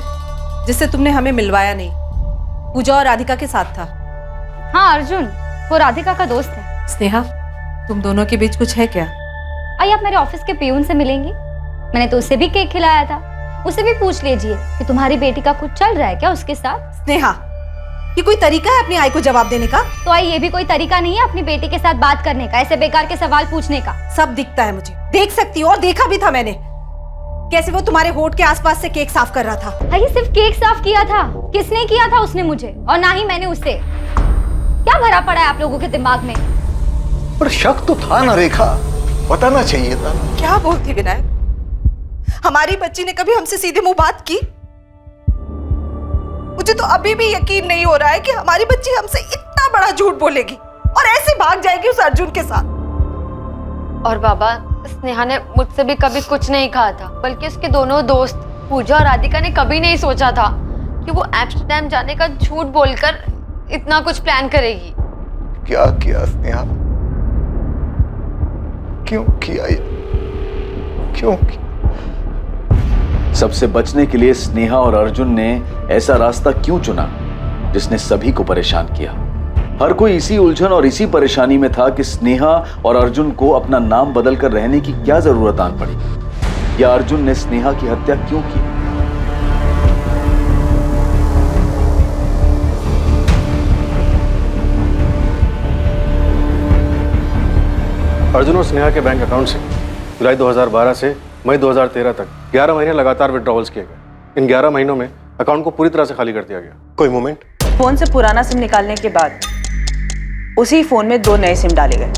जिससे तुमने हमें मिलवाया नहीं, पूजा और राधिका के साथ था। हाँ अर्जुन, वो राधिका का दोस्त है। स्नेहा, तुम दोनों के बीच कुछ है क्या? आइए आप मेरे ऑफिस के पियून से मिलेंगी। मैंने तो उसे भी केक खिलाया था। उसे भी पूछ लीजिए कि तुम्हारी बेटी का कुछ चल रहा है क्या उसके साथ। स्नेहा, ये कोई तरीका है अपनी आई को जवाब देने का? तो आई ये भी कोई तरीका नहीं है अपनी बेटी के साथ बात करने का, ऐसे बेकार के सवाल पूछने का। सब दिखता है मुझे, देख सकती हो, और देखा भी था मैंने कैसे वो तुम्हारे होठ के आसपास से केक साफ कर रहा था। अरे सिर्फ केक साफ किया था, किसने किया था? उसने मुझे, और ना ही मैंने उससे। क्या भरा पड़ा है आप लोगों के दिमाग में? पर शक तो था ना रेखा, बताना चाहिए था। क्या बोलती विनायक, हमारी बच्ची ने कभी हमसे सीधे मुंह बात की? मुझे तो अभी भी यकीन नहीं हो रहा है कि हमारी बच्ची हमसे इतना बड़ा झूठ बोलेगी और ऐसे भाग जाएगी उस अर्जुन के साथ। और बाबा, स्नेहा ने मुझसे भी कभी कुछ नहीं कहा था, बल्कि उसके दोनों दोस्त पूजा और राधिका ने कभी नहीं सोचा था कि वो एम्स्टर्डम जाने का झूठ बोलकर इतना कुछ प्लान करेगी। क्या किया स्नेहा? क्यों किया ये? क्यों किया? सबसे बचने के लिए स्नेहा और अर्जुन ने ऐसा रास्ता क्यों चुना जिसने सभी को परेशान किया? हर कोई इसी उलझन और इसी परेशानी में था कि स्नेहा और अर्जुन को अपना नाम बदलकर रहने की क्या जरूरत आन पड़ी, या अर्जुन ने स्नेहा की हत्या क्यों की? अर्जुन और स्नेहा के बैंक अकाउंट से जुलाई 2012 से मई 2013 तक 11 महीने लगातार विड्रॉवल्स किए गए। इन 11 महीनों में अकाउंट को पूरी तरह से खाली कर दिया गया। कोई मोमेंट? फोन से पुराना सिम निकालने के बाद उसी फोन में 2 नए सिम डाले गए।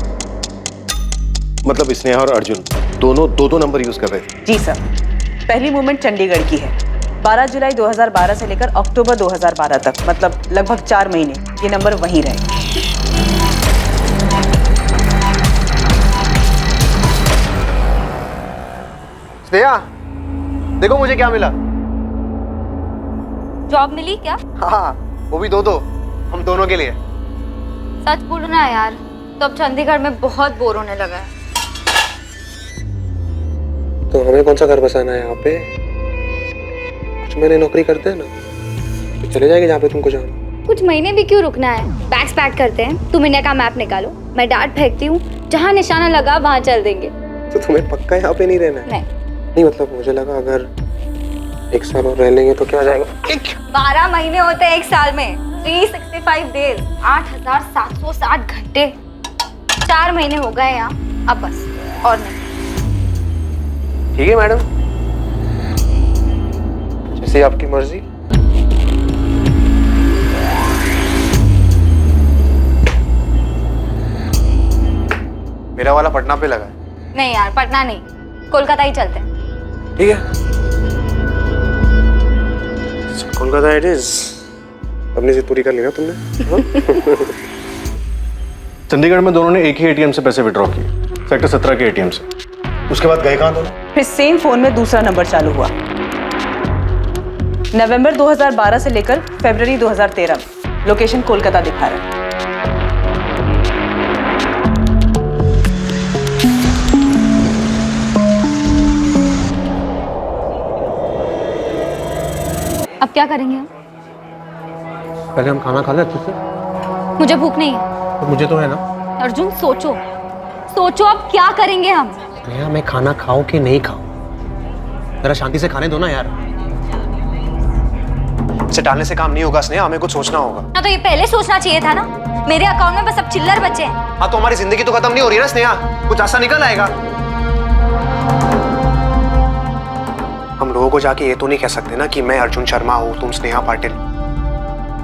मतलब स्नेहा और अर्जुन दोनों दो नंबर यूज कर रहे थे? जी सर। पहली मूवमेंट चंडीगढ़ की है। 12 जुलाई 2012 से लेकर अक्टूबर 2012 तक, मतलब लगभग 4 महीने ये नंबर वहीं रहे। स्नेहा, देखो मुझे क्या मिला। जॉब मिली क्या? हाँ, वो भी दो हम दोनों के लिए। सच बोलो ना यार, तो अब चंडीगढ़ में बहुत बोर होने लगा है। तो हमें कौन सा घर बसाना है यहाँ पे? कुछ महीने नौकरी करते हैं ना, तो चले जाएंगे जहाँ पे तुमको जाना। कुछ महीने भी क्यों रुकना है? बैग्स पैक करते हैं, तुम इंडिया का मैप निकालो, मैं डार्ट फेंकती हूँ, जहाँ निशाना लगा वहाँ चल देंगे। तो तुम्हें पक्का यहाँ पे नहीं रहना है? नहीं मतलब मुझे लगा अगर 1 साल और रह लेंगे तो क्या हो जाएगा? 12 महीने होते हैं 1 साल में, 365 डेज, 8760 घंटे। 4 महीने हो गए यहाँ, अब बस और नहीं। ठीक है मैडम, जैसे आपकी मर्जी। मेरा वाला पटना पे लगा है। नहीं यार, पटना नहीं, कोलकाता ही चलते हैं। ठीक है, कोलकाता इट इज। अपनी जिद पूरी कर ली ना तुमने? चंडीगढ़ में दोनों ने एक ही एटीएम से पैसे विड्रॉ किए, सेक्टर 17 के एटीएम से। उसके बाद गए कहाँ दोनों? फिर सेम फोन में दूसरा नंबर चालू हुआ। नवंबर 2012 से लेकर फरवरी 2013 लोकेशन कोलकाता दिखा रहा है। अब क्या करेंगे हम? पहले हम खाना खा लें अच्छे से। मुझे भूख नहीं है। तो मुझे तो है ना। अर्जुन सोचो, सोचो अब क्या करेंगे हम? भैया मैं खाना खाऊं कि नहीं खाऊं, जरा शांति से खाने दो ना यार। इसे टालने से काम नहीं होगा स्नेहा, हमें कुछ सोचना होगा। ना तो ये पहले सोचना चाहिए था ना। मेरे अकाउंट में बस अब चिल्लर बचे हैं। हाँ तो हमारी जिंदगी तो खत्म नहीं हो रही है ना स्नेहा, कुछ ऐसा निकल आएगा। हम लोगों को जाके ये तो नहीं कह सकते ना कि मैं अर्जुन शर्मा हूँ, तुम स्नेहा पाटिल।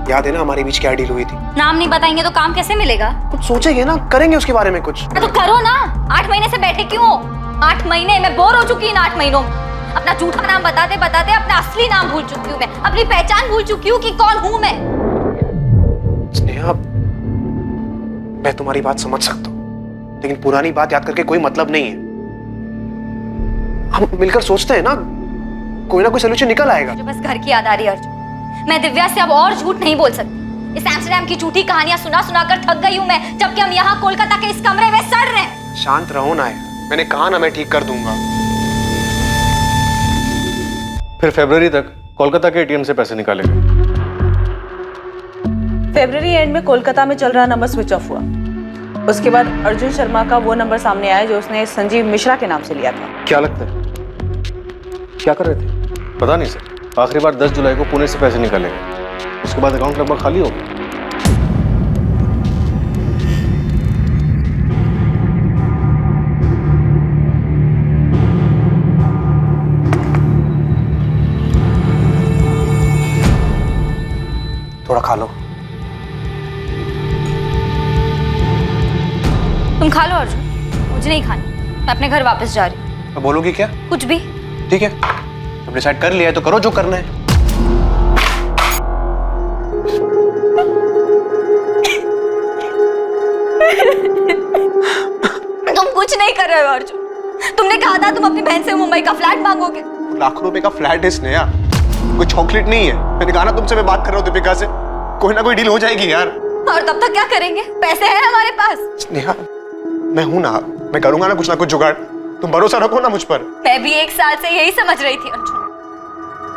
याद है ना हमारे बीच क्या डील हुई थी? नाम नहीं बताएंगे तो काम कैसे मिलेगा? कुछ सोचेंगे ना, करेंगे उसके बारे में कुछ। तो करो ना। 8 महीने से बैठे क्यों? 8 महीने मैं बोर हो चुकी हूँ। 8 महीनों अपना झूठा नाम बताते बताते अपना असली नाम भूल चुकी हूँ मैं, अपनी पहचान भूल चुकी हूँ कि कौन हूँ मैं। स्नेहा, मैं तुम्हारी बात समझ सकता हूँ, लेकिन पुरानी बात याद करके कोई मतलब नहीं है। हम मिलकर सोचते हैं ना, कोई ना कोई सोल्यूशन निकल आएगा। मुझे बस घर की याद आ रही है अर्जुन। मैं दिव्या से अब और झूठ नहीं बोल सकती। इस एम्स्टर्डम की झूठी कहानियां सुना सुना कर थक गई हूँ मैं, जबकि हम यहाँ कोलकाता के इस कमरे में सड़ रहे हैं। शांत रहो ना यार, मैंने कहा ना मैं ठीक कर दूंगा। फिर फरवरी तक कोलकाता के एटीएम से पैसे निकाले गए। फरवरी एंड में कोलकाता में चल रहा नंबर स्विच ऑफ हुआ। उसके बाद अर्जुन शर्मा का वो नंबर सामने आया जो उसने संजीव मिश्रा के नाम से लिया था। क्या लगता है क्या कर रहे थे? पता नहीं सर, आखिरी बार 10 जुलाई को पुणे से पैसे निकाले गए, उसके बाद अकाउंट लगभग खाली हो गया। थोड़ा खा लो। तुम खा लो अर्जुन, मुझे नहीं खानी। मैं अपने घर वापस जा रही हूँ। तो बोलोगी क्या? कुछ भी। ठीक है, अब डिसाइड कर लिया है तो करो जो करना है। तुम कुछ नहीं कर रहे हो अर्जुन। तुमने कहा था तुम अपनी बहन से मुंबई का फ्लैट मांगोगे। लाखों रुपए का फ्लैट है स्नेहा, कोई चॉकलेट नहीं है। मैंने कहा ना तुमसे, मैं बात कर रहा हूँ दीपिका से, कोई ना कोई डील हो जाएगी यार। और तब तक क्या करेंगे? पैसे हैं हमारे पास। स्नेहा मैं हूं ना, मैं करूंगा ना कुछ जुगाड़, तुम भरोसा रखो ना मुझ पर। मैं भी 1 साल से यही समझ रही थी अर्जुन,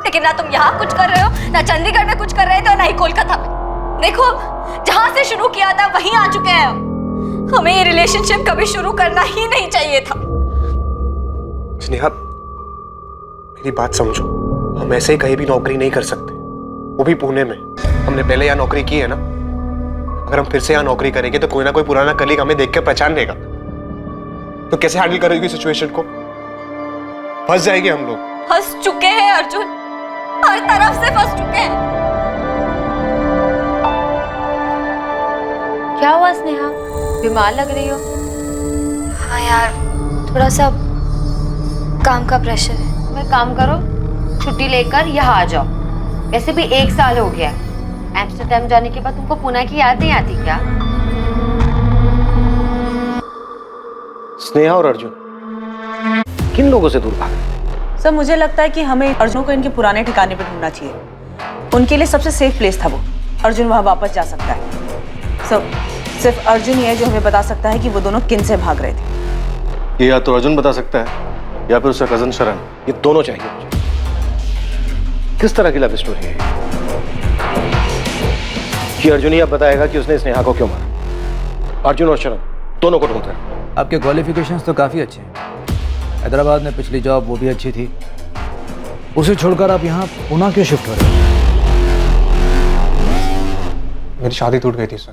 लेकिन ना तुम यहाँ कुछ कर रहे हो, ना चंडीगढ़ में कुछ कर रहे थे और ना ही कोलकाता में। देखो जहां से शुरू किया था वहीं आ चुके हैं हम। हमें ये रिलेशनशिप कभी शुरू करना ही नहीं चाहिए था। स्नेहा मेरी बात समझो, हम ऐसे ही कहीं भी नौकरी नहीं कर सकते, वो भी पुणे में। हमने पहले यहाँ नौकरी की है ना, अगर हम फिर से यहाँ नौकरी करेंगे तो कोई ना कोई पुराना कलीग हमें देख के पहचान लेगा। तो कैसे हैंडल करोगी सिचुएशन को? फंस जाएंगे हम लोग। फंस चुके हैं अर्जुन, हर तरफ से फंस चुके हैं। क्या हुआ स्नेहा, बीमार लग रही हो? हाँ यार, थोड़ा सा काम का प्रेशर है। तुम एक काम करो, छुट्टी लेकर यहाँ आ जाओ। वैसे भी 1 साल हो गया है। एम्स्टर्डम जाने के बाद तुमको पुणे की याद नहीं आती क्या? स्नेहा और अर्जुन किन लोगों से दूर भागे? सर मुझे लगता है कि हमें अर्जुन को इनके पुराने ठिकाने पर ढूंढना चाहिए। उनके लिए सबसे सेफ प्लेस था वो। अर्जुन वहाँ वापस जा सकता है। सर सिर्फ अर्जुन ही है जो हमें बता सकता है कि वो दोनों किन से भाग रहे थे। ये या तो अर्जुन बता सकता है या फिर उसका कजन शरण, ये दोनों चाहिए मुझे। किस तरह की लव स्टोरी है कि अर्जुन ही अब बताएगा कि उसने स्नेहा को क्यों मारा? अर्जुन और शरण दोनों को ढूंढ रहे हैं। आपके क्वालिफिकेशंस तो काफ़ी अच्छे हैं। हैदराबाद में पिछली जॉब वो भी अच्छी थी, उसे छोड़कर आप यहाँ पुणे क्यों शिफ्ट हो रहे हैं? मेरी शादी टूट गई थी सर,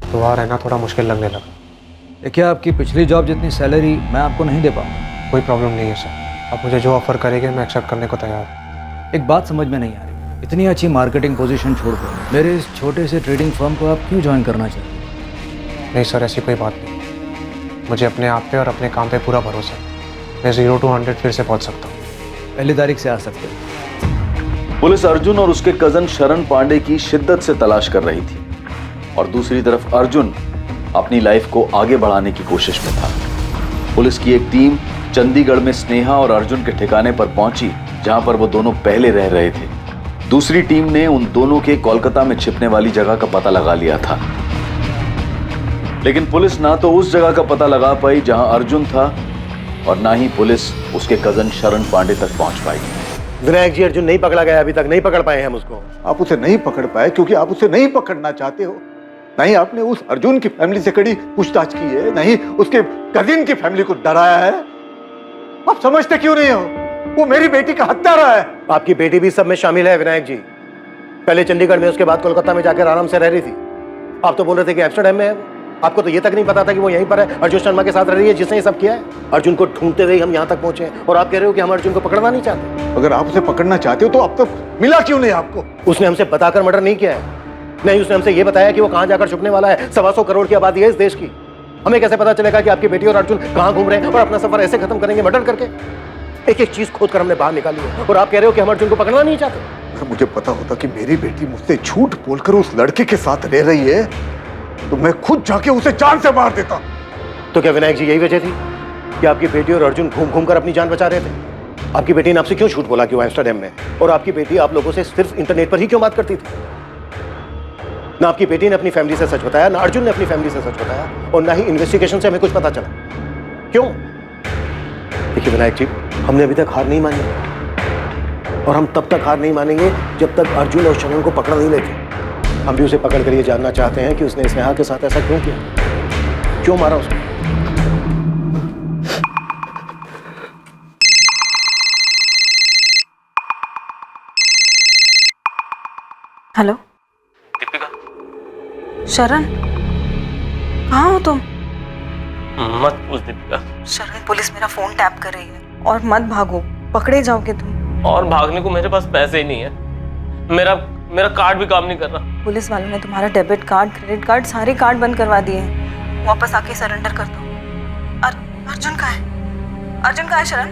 तो वहाँ रहना थोड़ा मुश्किल लगने लगा। देखिए आपकी पिछली जॉब जितनी सैलरी मैं आपको नहीं दे पाऊंगा। कोई प्रॉब्लम नहीं है सर, आप मुझे जो ऑफर करेंगे मैं एक्सेप्ट करने को तैयार हूँ। एक बात समझ में नहीं आ रही, इतनी अच्छी मार्केटिंग पोजीशन छोड़कर मेरे इस छोटे से ट्रेडिंग फर्म को आप क्यों ज्वाइन करना चाहिए? नहीं सर, ऐसी कोई बात नहीं। मुझे अपने आप पे और अपने काम पे पूरा भरोसा है। मैं 0 to 100 फिर से पहुँच सकता हूँ। पहली तारीख से आ सकते हैं। पुलिस अर्जुन और उसके कजन शरण पांडे की शिद्दत से तलाश कर रही थी और दूसरी तरफ अर्जुन अपनी लाइफ को आगे बढ़ाने की कोशिश में था। पुलिस की एक टीम चंडीगढ़ में स्नेहा और अर्जुन के ठिकाने पर पहुंची, जहां पर वो दोनों पहले रह रहे थे। दूसरी टीम ने उन दोनों के कोलकाता में छिपने वाली जगह का पता लगा लिया था, लेकिन पुलिस ना तो उस जगह का पता लगा पाई जहां अर्जुन था और ना ही पुलिस उसके कजन शरण पांडे तक पहुंच पाई। विनायक जी, अर्जुन नहीं पकड़ा गया, अभी तक नहीं पकड़ पाए हम उसको। आप उसे नहीं पकड़ पाए क्योंकि आप उसे नहीं पकड़ना चाहते हो। नहीं आपने उस अर्जुन की फैमिली से कड़ी पूछताछ की है, नहीं उसके कजिन की फैमिली को डराया है। आप समझते क्यों नहीं हो? वो मेरी बेटी का हत्यारा है। आपकी बेटी भी सब में शामिल है विनायक जी। पहले चंडीगढ़ में, उसके बाद कोलकाता में जाकर आराम से रह रही थी। आप तो बोल रहे थे कि एम्स्टर्डम में है। आपको तो ये तक नहीं पता था कि वो यहीं पर है, अर्जुन शर्मा के साथ रह रही है जिसने ये सब किया है। अर्जुन को ढूंढते हुए हम यहाँ तक पहुंचे और आप कह रहे हो कि हम अर्जुन को पकड़ना नहीं चाहते। अगर आप उसे पकड़ना चाहते हो तो अब तक मिला क्यों नहीं आपको? उसने हमसे बताकर मर्डर नहीं किया है। नहीं, उसने हमसे ये बताया कि वो कहाँ जाकर छुपने वाला है। 125 करोड़ की आबादी है इस देश की। हमें कैसे पता चलेगा कि आपकी बेटी और अर्जुन कहाँ घूम रहे हैं और अपना सफर ऐसे खत्म करेंगे मर्डर करके? एक एक चीज खोद कर हमने बाहर निकाली है और आप कह रहे हो कि हम अर्जुन को पकड़ना नहीं चाहते। अगर मुझे पता होता कि मेरी बेटी मुझसे झूठ बोलकर उस लड़के के साथ रह रही है तो मैं खुद जाके उसे जान से मार देता। तो क्या विनायक जी यही वजह थी कि आपकी बेटी और अर्जुन घूम घूम कर अपनी जान बचा रहे थे? आपकी बेटी ने आपसे क्यों झूठ बोला कि वो एम्स्टर्डम में? और आपकी बेटी आप लोगों से सिर्फ इंटरनेट पर ही क्यों बात करती थी? ना आपकी बेटी ने अपनी फैमिली से सच बताया, ना अर्जुन ने अपनी फैमिली से सच बताया, और ना ही इन्वेस्टिगेशन से हमें कुछ पता चला। क्यों? देखिए विनायक जी, हमने अभी तक हार नहीं मानी और हम तब तक हार नहीं मानेंगे जब तक अर्जुन और शरण को पकड़ नहीं लेते। हम भी उसे पकड़ कर ये जानना चाहते हैं कि उसने स्नेहा के साथ ऐसा क्यों किया, क्यों मारा उसको। हेलो दीपिका। शरण, कहाँ हो तुम? मत पूछ दीपिका। शरण, पुलिस मेरा फोन टैप कर रही है और मत भागो, पकड़े जाओगे तुम। और भागने को मेरे पास पैसे ही नहीं है। मेरा कार्ड भी काम नहीं कर रहा। पुलिस वालों ने तुम्हारा डेबिट कार्ड, क्रेडिट कार्ड, सारे कार्ड बंद करवा दिए हैं। वापस आके सरेंडर कर दो। अर्जुन कहाँ है? अर्जुन कहाँ है शरण?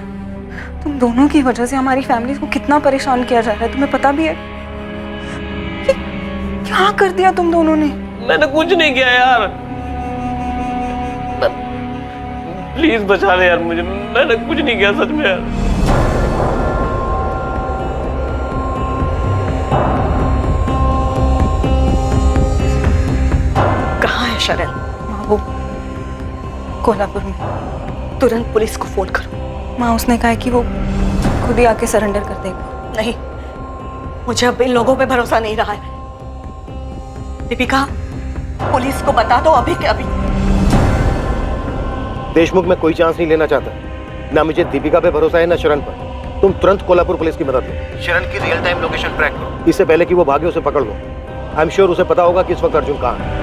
तुम दोनों की वजह से हमारी फैमिली को कितना परेशान किया जा रहा है, तुम्हें पता भी है? क्या कर दिया तुम दोनों ने? मैंने कुछ नहीं किया यार। प्लीज बचा ले यार मुझे, मैंने कुछ नहीं किया सच में यार। कहाँ है शरण? माँ वो कोल्हापुर में, तुरंत पुलिस को फोन करो। माँ उसने कहा है कि वो खुद ही आके सरेंडर कर देगा। नहीं, मुझे अब इन लोगों पे भरोसा नहीं रहा है। दीपिका, पुलिस को बता दो अभी के अभी। देशमुख में कोई चांस नहीं लेना चाहता, ना मुझे दीपिका पे भरोसा है ना शरण पर। तुम तुरंत कोल्हापुर पुलिस की मदद लो, शरण की रियल टाइम लोकेशन ट्रैक करो, इससे पहले कि वो भागे उसे पकड़ लो। आई एम श्योर उसे पता होगा कि इस वक्त अर्जुन कहाँ है।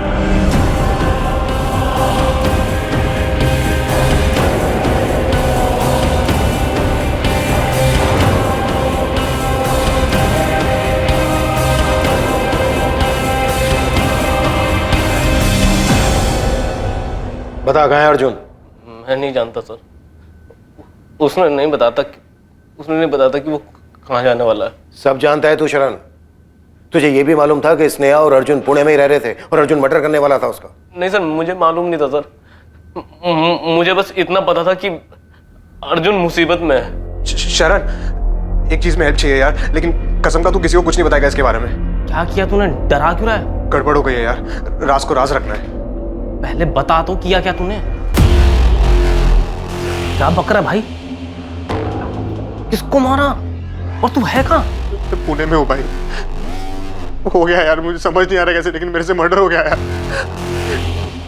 बता कहाँ है अर्जुन? मैं नहीं जानता सर, उसने नहीं बताता कि वो कहाँ जाने वाला है। सब जानता है तू शरण। तुझे ये भी मालूम था कि स्नेहा और अर्जुन पुणे में ही रह रहे थे और अर्जुन मर्डर करने वाला था उसका? नहीं सर, मुझे मालूम नहीं था सर। मुझे बस इतना पता था कि अर्जुन मुसीबत में है। शरण, एक चीज में हेल्प चाहिए यार, लेकिन कसम का तू किसी को कुछ नहीं बताएगा इसके बारे में। क्या किया तूने? डरा क्यों रहा है? गड़बड़ हो गई है यार, राज को राज रखना है। पहले बता तो, किया क्या तूने? क्या बक रहा है भाई? किसको मारा? और तू है कहाँ? पुणे में हो भाई। हो गया यार, मुझे समझ नहीं आ रहा कैसे, लेकिन मेरे से मर्डर हो गया यार।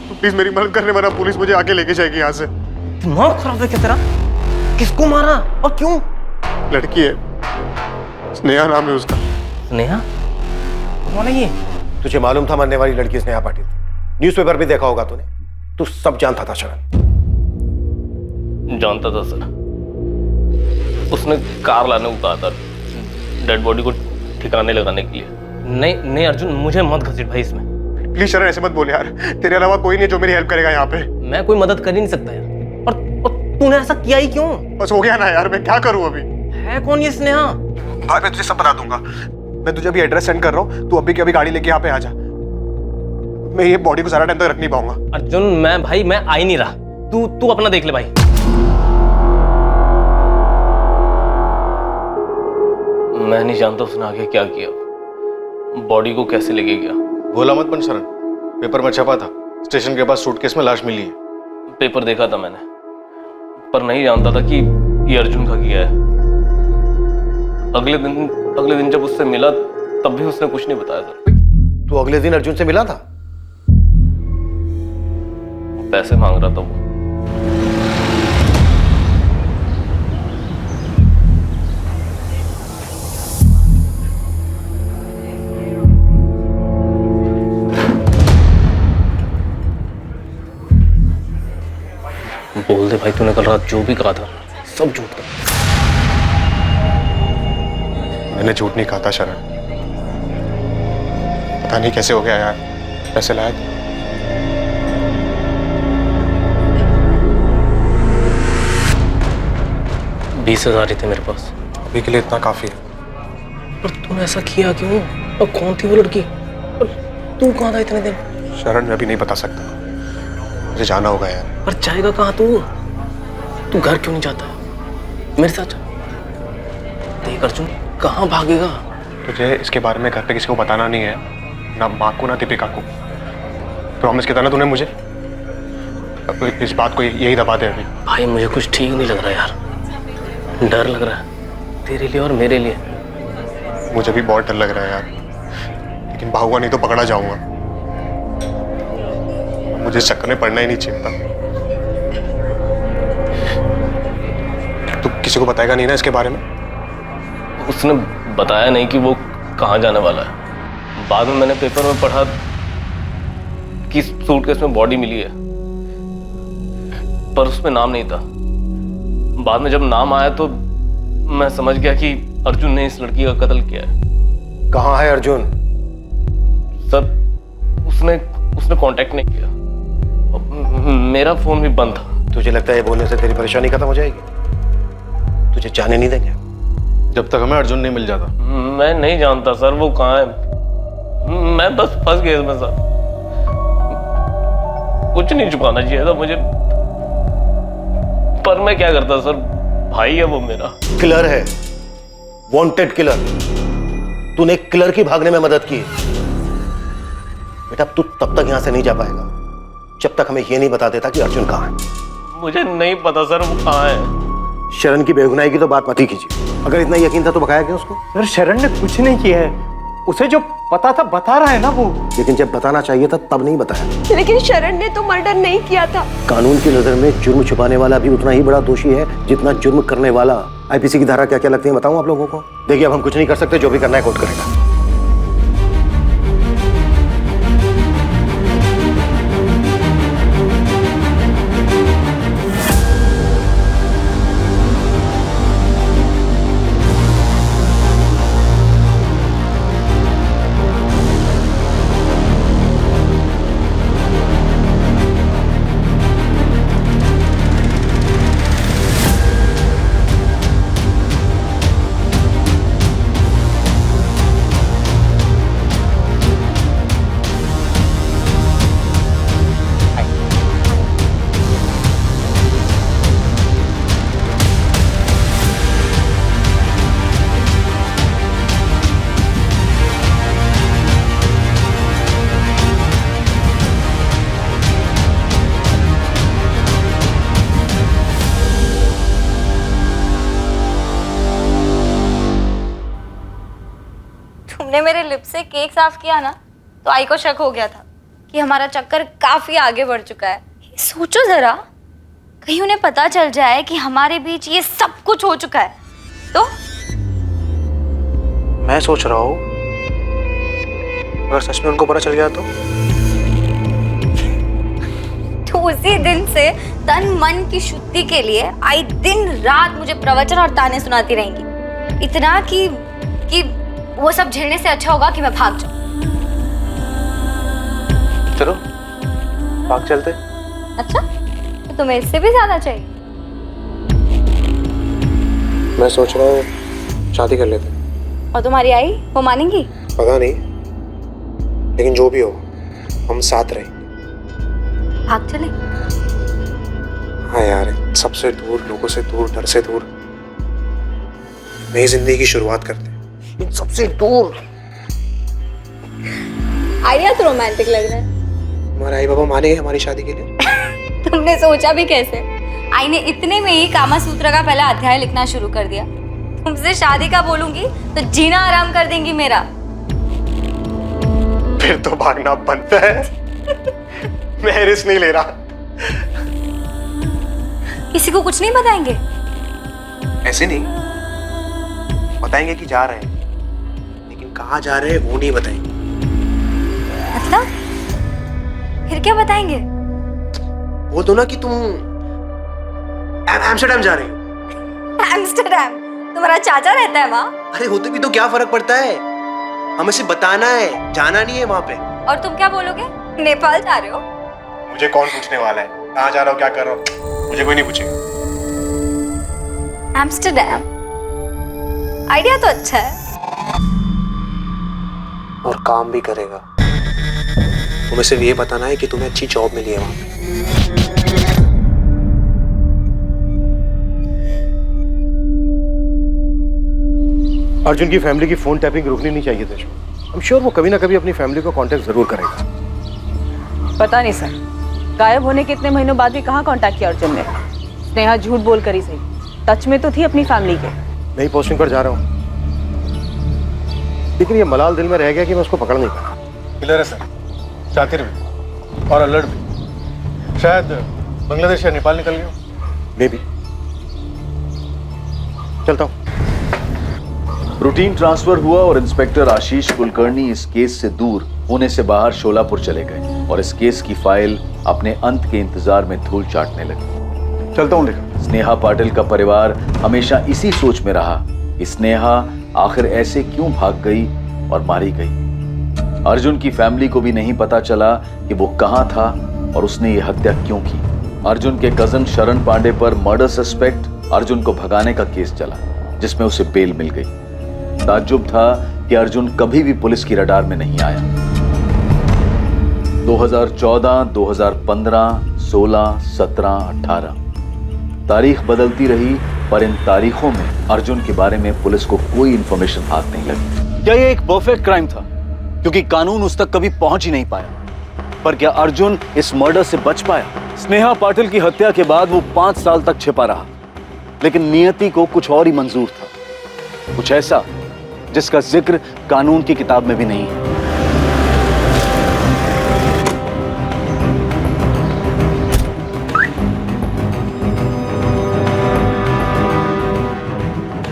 तू प्लीज मेरी मदद करने, वरना पुलिस मुझे आके लेके जाएगी यहाँ से। दिमाग खराब है क्या तेरा? किसको मारा और क्यों? लड़की है, स्नेहा नाम है उसका। स्नेहा? कौन है ये? तुझे मालूम था मरने वाली लड़की स्नेहा पाटिल? न्यूज़पेपर भी देखा होगा तूने। तू सब जानता था शरण। जानता था सर, उसने कार लाने को कहा था डेड बॉडी को ठिकाने लगाने के लिए। नहीं अर्जुन, मुझे मत घसीट भाई इसमें। प्लीज शरण, ऐसे मत बोल यार, तेरे अलावा कोई नहीं जो मेरी हेल्प करेगा यहाँ पे। मैं कोई मदद कर ही नहीं सकता यार, और तूने ऐसा किया ही क्यों? बस हो गया ना यार, मैं क्या करूँ अभी? है कौन ये स्नेहा? भाई मैं तुझे सब बता दूंगा। मैं तुझे अभी एड्रेस सेंड कर रहा हूँ, तू अभी की अभी गाड़ी लेके यहाँ पे आ जा। मैं ये बॉडी को सारा टाइम तक रख नहीं पाऊंगा। अर्जुन मैं आ ही नहीं रहा, तू अपना देख ले भाई। मैं नहीं जानता उसने आगे क्या किया, बॉडी को कैसे लेके गया। भोला मत बन शरण, पेपर में छपा था स्टेशन के पास सूटकेस में लाश मिली है। पेपर देखा था मैंने, पर नहीं जानता था कि ये अर्जुन का किया है। अगले दिन जब उससे मिला तब भी उसने कुछ नहीं बताया सर। तू अगले दिन अर्जुन से मिला था? पैसे मांग रहा था वो। बोल दे भाई, तूने कल रात जो भी कहा था सब झूठ था। मैंने झूठ नहीं कहा था शरण, पता नहीं कैसे हो गया यार। पैसे लाया था। 20,000 ही थे मेरे पास। अभी के लिए इतना काफी है। पर तूने ऐसा किया क्यों? और कौन थी वो लड़की? और तू कहाँ था इतने दिन? शरण मैं अभी नहीं बता सकता, मुझे जाना होगा यार। पर जाएगा कहाँ तू? तू घर क्यों नहीं जाता? मेरे साथ देख अर्जुन, कहाँ भागेगा? तुझे इसके बारे में घर पे किसी को बताना नहीं है, ना माँ को ना दीपिका को। प्रॉमिस किया था ना तूने मुझे। इस बात को यही दबा दे अभी। भाई मुझे कुछ ठीक नहीं लग रहा यार, डर लग रहा है तेरे लिए और मेरे लिए। मुझे भी बहुत डर लग रहा है यार, लेकिन भागूंगा नहीं तो पकड़ा जाऊंगा। मुझे इस चक्कर में पड़ना ही नहीं चाहिए था। तू किसी को बताएगा नहीं ना इसके बारे में? उसने बताया नहीं कि वो कहाँ जाने वाला है। बाद में मैंने पेपर में पढ़ा कि सूटकेस में बॉडी मिली है, पर उसमें नाम नहीं था। बाद में जब नाम आया तो मैं समझ गया कि अर्जुन ने इस लड़की का कत्ल किया है। कहाँ है अर्जुन? सर उसने कांटेक्ट नहीं किया, मेरा फोन भी बंद था। तुझे लगता है ये बोलने से तेरी परेशानी खत्म हो जाएगी? तुझे जाने नहीं देंगे जब तक हमें अर्जुन नहीं मिल जाता। मैं नहीं जानता सर वो कहाँ है, मैं बस फंस गया इसमें सर। कुछ नहीं छुपाना चाहिए था मुझे, मैं क्या करता सर, भाई है वो मेरा। किलर है, वांटेड किलर। तूने एक किलर की भागने में मदद की। बेटा तू तब तक यहां से नहीं जा पाएगा जब तक हमें यह नहीं बता देता कि अर्जुन कहां है। मुझे नहीं पता सर वो कहाँ है। शरण की बेगुनाही की तो बात मत ही कीजिए। अगर इतना यकीन था तो बकाया क्यों उसको? सर शरण ने कुछ नहीं किया है, उसे जो पता था बता रहा है ना वो। लेकिन जब बताना चाहिए था तब नहीं बताया। लेकिन शरण ने तो मर्डर नहीं किया था। कानून की नजर में जुर्म छुपाने वाला भी उतना ही बड़ा दोषी है जितना जुर्म करने वाला। आईपीसी की धारा क्या क्या लगती है बताऊं आप लोगों को? देखिए अब हम कुछ नहीं कर सकते, जो भी करना है कोर्ट करेगा। तुमने मेरे लिप से केक साफ किया ना, तो आई को शक हो गया था कि हमारा चक्कर काफी आगे बढ़ चुका है। सोचो जरा, कहीं उन्हें पता चल जाए कि हमारे बीच ये सब कुछ हो चुका है तो? मैं सोच रहा हूँ अगर सच में उनको पता चल गया तो उसी दिन से तन मन की शुद्धि के लिए आई दिन रात मुझे प्रवचन और ताने सुनाती रहेंगी। इतना कि वो सब झेलने से अच्छा होगा कि मैं भाग जाऊं। चलो भाग चलते। अच्छा, तो तुम्हें इससे भी ज्यादा चाहिए? मैं सोच रहा हूँ शादी कर लेते। और तुम्हारी आई वो मानेंगी? पता नहीं, लेकिन जो भी हो हम साथ रहेंगे। भाग चले? हाँ यार, सबसे दूर, लोगों से दूर, डर से दूर, नई जिंदगी की शुरुआत करते हैं। सबसे दूर। आइडिया तो रोमांटिक लग रहा है। हमारे आई बाबा मानेंगे हमारी शादी के लिए? तुमने सोचा भी कैसे? आई ने इतने में ही कामा सूत्र का पहला अध्याय लिखना शुरू कर दिया। तुमसे शादी का बोलूंगी तो जीना आराम कर देंगी मेरा। फिर तो भागना बनता है। मैं रिस्क नहीं ले रहा। किसी को कुछ नहीं बताएंगे? ऐसे नहीं बताएंगे कि जा रहे हैं, लेकिन कहाँ जा रहे हैं वो नहीं बताएंगे। मतलब फिर क्या बताएंगे? वो तो ना कि तुम एम्स्टर्डम जा रही हो। एम्स्टर्डम? तुम्हारा चाचा रहता है वहाँ? अरे होते भी तो क्या फर्क पड़ता है, हमें सिर्फ बताना है, जाना नहीं है वहाँ पे। और तुम क्या बोलोगे? नेपाल जा रहे हो? मुझे कौन पूछने वाला है कहाँ जा रहा हो, क्या कर रहा हो? मुझे कोई नहीं पूछेगा। एम्स्टर्डम आइडिया तो अच्छा है, और काम भी करेगा। तुम्हें सिर्फ ये बताना है कि तुम्हें अच्छी जॉब मिली है वहाँ पे। अर्जुन की फैमिली की फोन टैपिंग रुकनी नहीं चाहिए थी। आई एम श्योर वो कभी ना कभी अपनी फैमिली को कांटेक्ट जरूर करेगा। पता नहीं सर, गायब होने के इतने महीनों बाद भी कहाँ कांटेक्ट किया अर्जुन ने। स्नेहा झूठ बोल कर ही सही, टच में तो थी अपनी फैमिली के। नई पोस्टिंग पर जा रहा हूँ, लेकिन ये मलाल दिल में रह गया कि मैं उसको पकड़ नहीं पाया। किलर है सर, शातिर भी और अलर्ट भी। शायद बांग्लादेश या नेपाल निकल गया। May be. चलता हूँ। रूटीन ट्रांसफर हुआ और इंस्पेक्टर आशीष कुलकर्णी इस केस से दूर पुणे से बाहर शोलापुर चले गए और इस केस की फाइल अपने अंत के इंतजार में धूल चाटने लगी। चलता हूँ लेकर। स्नेहा पाटिल का परिवार हमेशा इसी सोच में रहा कि स्नेहा आखिर ऐसे क्यों भाग गई और मारी गई। अर्जुन की फैमिली को भी नहीं पता चला कि वो कहां था और उसने ये हत्या क्यों की। अर्जुन के कजन शरण पांडे पर मर्डर सस्पेक्ट अर्जुन को भगाने का केस चला, जिसमें उसे बेल मिल गई। ताज्जुब था कि अर्जुन कभी भी पुलिस की रडार में नहीं आया। 2014, 2015, 16, 17, 18 तारीख बदलती रही, पर इन तारीखों में अर्जुन के बारे में पुलिस को कोई इंफॉर्मेशन हाथ नहीं लगी। क्या ये एक परफेक्ट क्राइम था? क्योंकि कानून उस तक कभी पहुंच ही नहीं पाया। पर क्या अर्जुन इस मर्डर से बच पाया? स्नेहा पाटिल की हत्या के बाद वो 5 साल तक छिपा रहा, लेकिन नियति को कुछ और ही मंजूर था, कुछ ऐसा जिसका जिक्र कानून की किताब में भी नहीं है।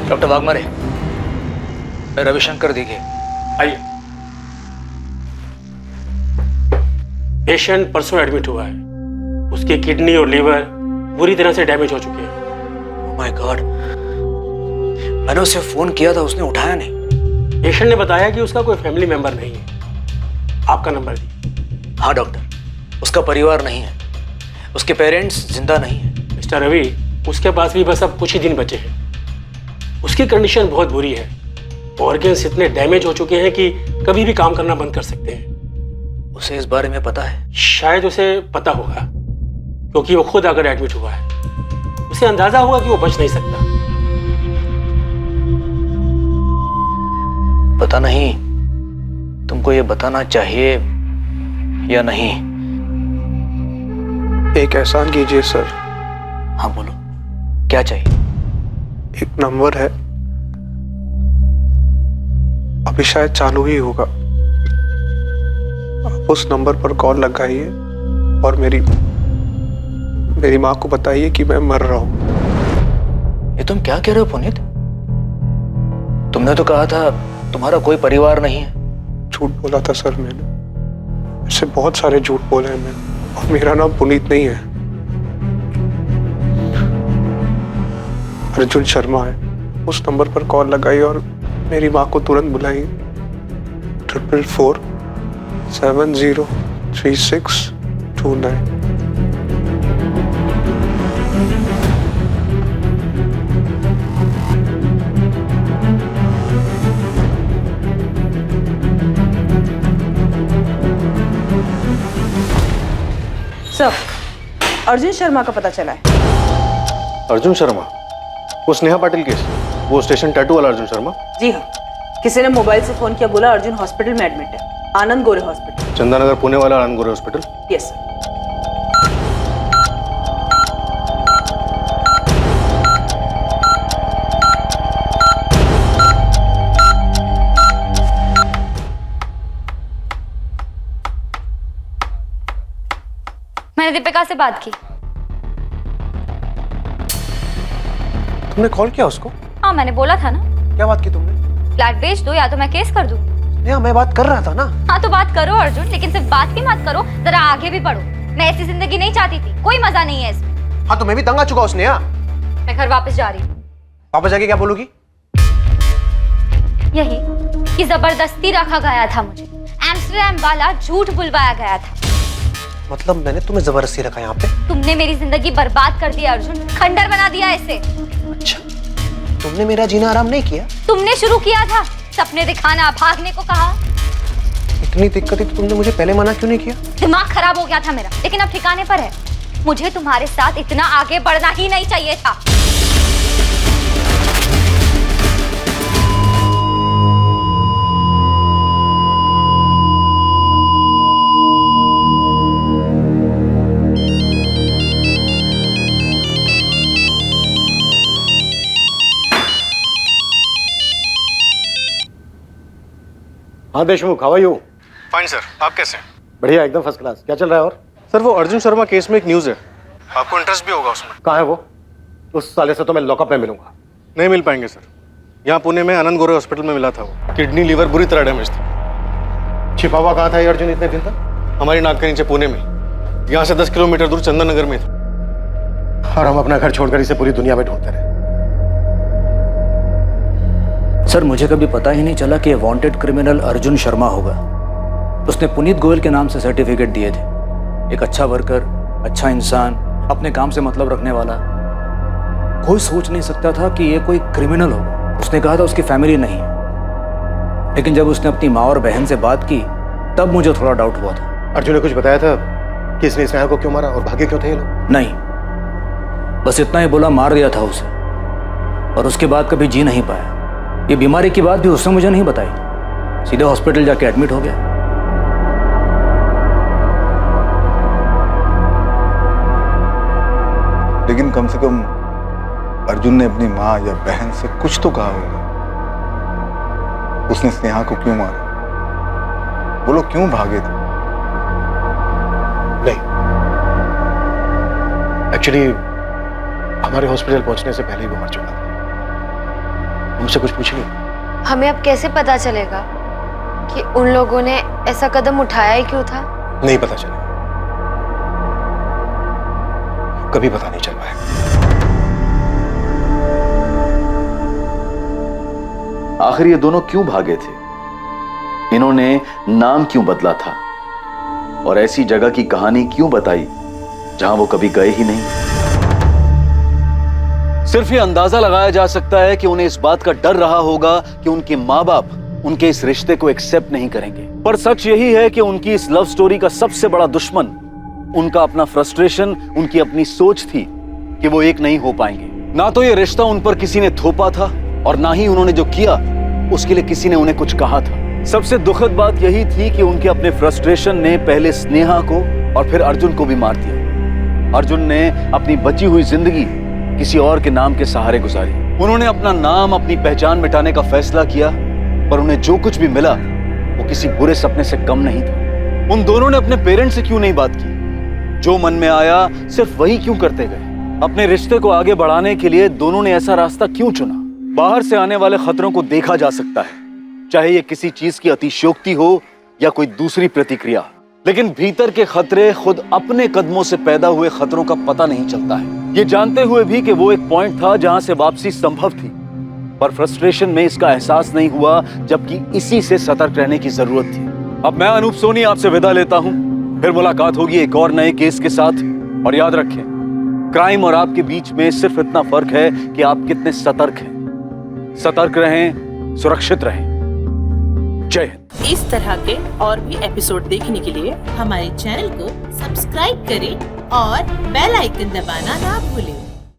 डॉक्टर वाघमारे, रविशंकर देखिए। आइए। पेशेंट परसों एडमिट हुआ है। उसकी किडनी और लीवर बुरी तरह से डैमेज हो चुके हैं। ओह माय गॉड, मैंने उसे फोन किया था, उसने उठाया नहीं। पेशेंट ने बताया कि उसका कोई फैमिली मेंबर नहीं है। आपका नंबर दिए। हाँ डॉक्टर, उसका परिवार नहीं है, उसके पेरेंट्स जिंदा नहीं है। मिस्टर रवि, उसके पास भी बस अब कुछ ही दिन बचे हैं। उसकी कंडीशन बहुत बुरी है। ऑर्गन्स इतने डैमेज हो चुके हैं कि कभी भी काम करना बंद कर सकते हैं। उसे इस बारे में पता है? शायद उसे पता होगा, क्योंकि वो खुद आकर एडमिट हुआ है। उसे अंदाजा हुआ कि वो बच नहीं सकता। पता नहीं तुमको ये बताना चाहिए या नहीं। एक एहसान कीजिए सर। हाँ बोलो, क्या चाहिए? एक नंबर है, अभी शायद चालू ही होगा। आप उस नंबर पर कॉल लगाइए और मेरी माँ को बताइए कि मैं मर रहा हूं। ये तुम क्या कह रहे हो पुनीत? तुमने तो कहा था तुम्हारा कोई परिवार नहीं है। झूठ बोला था सर मैंने। ऐसे बहुत सारे झूठ बोले हैं मैंने, और मेरा नाम पुनीत नहीं है, अर्जुन शर्मा है। उस नंबर पर कॉल लगाइए और मेरी माँ को तुरंत बुलाइए। 444 703629। सर, अर्जुन शर्मा का पता चला है। अर्जुन शर्मा? वो स्नेहा पाटिल केस, वो स्टेशन टैटू वाला अर्जुन शर्मा? जी हाँ, किसी ने मोबाइल से फोन किया, बोला अर्जुन हॉस्पिटल में एडमिट है, आनंद गोरे हॉस्पिटल। चंदानगर पुणे वाला आनंद गोरे हॉस्पिटल? Yes sir. मैंने दीपिका से बात की। तुमने कॉल किया उसको? हाँ, मैंने बोला था ना। क्या बात की तुमने? फ्लैट बेच दो या तो मैं केस कर दूँ। मैं बात कर रहा था ना। हाँ तो बात करो अर्जुन, लेकिन सिर्फ बात की मत करो, जरा आगे भी बढ़ो। मैं ऐसी जिंदगी नहीं चाहती थी, कोई मजा नहीं है इसमें। हाँ तो मैं भी तंग आ चुका हूँ स्नेहा। मैं घर वापस जा रही हूँ। वापस जाके क्या बोलूगी? यही कि जबरदस्ती रखा गया था मुझे, एम्स्टरडैम वाला झूठ बुलवाया गया था। मतलब मैंने तुम्हें जबरदस्ती रखा यहाँ पे? तुमने मेरी जिंदगी बर्बाद कर दिया अर्जुन, खंडर बना दिया इसे। अच्छा, तुमने मेरा जीना आराम नहीं किया? तुमने शुरू किया था, सपने दिखाना, भागने को कहा। इतनी दिक्कत है तो तुमने मुझे पहले मना क्यों नहीं किया? दिमाग खराब हो गया था मेरा, लेकिन अब ठिकाने पर है। मुझे तुम्हारे साथ इतना आगे बढ़ना ही नहीं चाहिए था। हाँ Deshmukh, how are you? Fine sir, आप कैसे हैं? बढ़िया, एकदम फर्स्ट क्लास। क्या चल रहा है? और सर वो अर्जुन शर्मा केस में एक न्यूज़ है, आपको इंटरेस्ट भी होगा उसमें। कहाँ है वो? उस साले से तो मैं लॉकअप में मिलूंगा। नहीं मिल पाएंगे सर। यहाँ पुणे में आनंद गोरे हॉस्पिटल में मिला था वो। किडनी लीवर बुरी तरह डैमेज थी। छिपा हुआ कहाँ था ये अर्जुन इतने दिन तक? हमारी नाक के नीचे पुणे में, यहाँ से 10 किलोमीटर दूर चंदननगर में था। और हम अपना घर छोड़कर इसे पूरी दुनिया में ढूंढते रहे। सर मुझे कभी पता ही नहीं चला कि ये वांटेड क्रिमिनल अर्जुन शर्मा होगा। उसने पुनीत गोयल के नाम से सर्टिफिकेट दिए थे। एक अच्छा वर्कर, अच्छा इंसान, अपने काम से मतलब रखने वाला। कोई सोच नहीं सकता था कि ये कोई क्रिमिनल होगा। उसने कहा था उसकी फैमिली नहीं है, लेकिन जब उसने अपनी माँ और बहन से बात की तब मुझे थोड़ा डाउट हुआ था। अर्जुन ने कुछ बताया था कि इसने स्नेहा को क्यों मारा और भागे क्यों थे ये लोग? नहीं, बस इतना ही बोला, मार दिया था उसे। और उसके बाद कभी जी नहीं पाया। ये बीमारी की बात भी उसने मुझे नहीं बताई, सीधे हॉस्पिटल जाके एडमिट हो गया। लेकिन कम से कम अर्जुन ने अपनी माँ या बहन से कुछ तो कहा होगा। उसने स्नेहा को क्यों मारा? वो लोग क्यों भागे थे? नहीं, एक्चुअली हमारे हॉस्पिटल पहुंचने से पहले ही वो मर चुका था। उनसे कुछ पूछिए। हमें अब कैसे पता चलेगा कि उन लोगों ने ऐसा कदम उठाया ही क्यों था? नहीं पता चलेगा, कभी पता नहीं चल पाएगा। आखिर ये दोनों क्यों भागे थे? इन्होंने नाम क्यों बदला था? और ऐसी जगह की कहानी क्यों बताई जहां वो कभी गए ही नहीं? सिर्फ ये अंदाजा लगाया जा सकता है कि उन्हें इस बात का डर रहा होगा कि उनके माँ बाप उनके इस रिश्ते को एक्सेप्ट नहीं करेंगे। पर सच यही है कि उनकी इस लव स्टोरी का सबसे बड़ा दुश्मन उनका अपना फ्रस्ट्रेशन, उनकी अपनी सोच थी कि वो एक नहीं हो पाएंगे। ना तो ये रिश्ता उन पर किसी ने थोपा था और ना ही उन्होंने जो किया उसके लिए किसी ने उन्हें कुछ कहा था। सबसे दुखद बात यही थी कि उनके अपने फ्रस्ट्रेशन ने पहले स्नेहा को और फिर अर्जुन को भी मार दिया। अर्जुन ने अपनी बची हुई जिंदगी किसी और के नाम के सहारे गुजारी। उन्होंने अपना नाम, अपनी पहचान मिटाने का फैसला किया, पर उन्हें जो कुछ भी मिला वो किसी बुरे सपने से कम नहीं था। उन दोनों ने अपने पेरेंट्स से क्यों नहीं बात की? जो मन में आया सिर्फ वही क्यों करते गए? अपने रिश्ते को आगे बढ़ाने के लिए दोनों ने ऐसा रास्ता क्यों चुना? बाहर से आने वाले खतरों को देखा जा सकता है, चाहे ये किसी चीज की अतिशयोक्ति हो या कोई दूसरी प्रतिक्रिया, लेकिन भीतर के खतरे खुद अपने कदमों से पैदा हुए खतरों का पता नहीं चलता है। ये जानते हुए भी कि वो एक पॉइंट था जहां से वापसी संभव थी, पर फ्रस्ट्रेशन में इसका एहसास नहीं हुआ, जबकि इसी से सतर्क रहने की जरूरत थी। अब मैं अनूप सोनी आपसे विदा लेता हूं, फिर मुलाकात होगी एक और नए केस के साथ। और याद रखें, क्राइम और आपके बीच में सिर्फ इतना फर्क है कि आप कितने सतर्क हैं। सतर्क रहें, सुरक्षित रहें। जय हिंद। इस तरह के और भी एपिसोड देखने के लिए हमारे चैनल को सब्सक्राइब करें और बेल आइकन दबाना ना भूलें।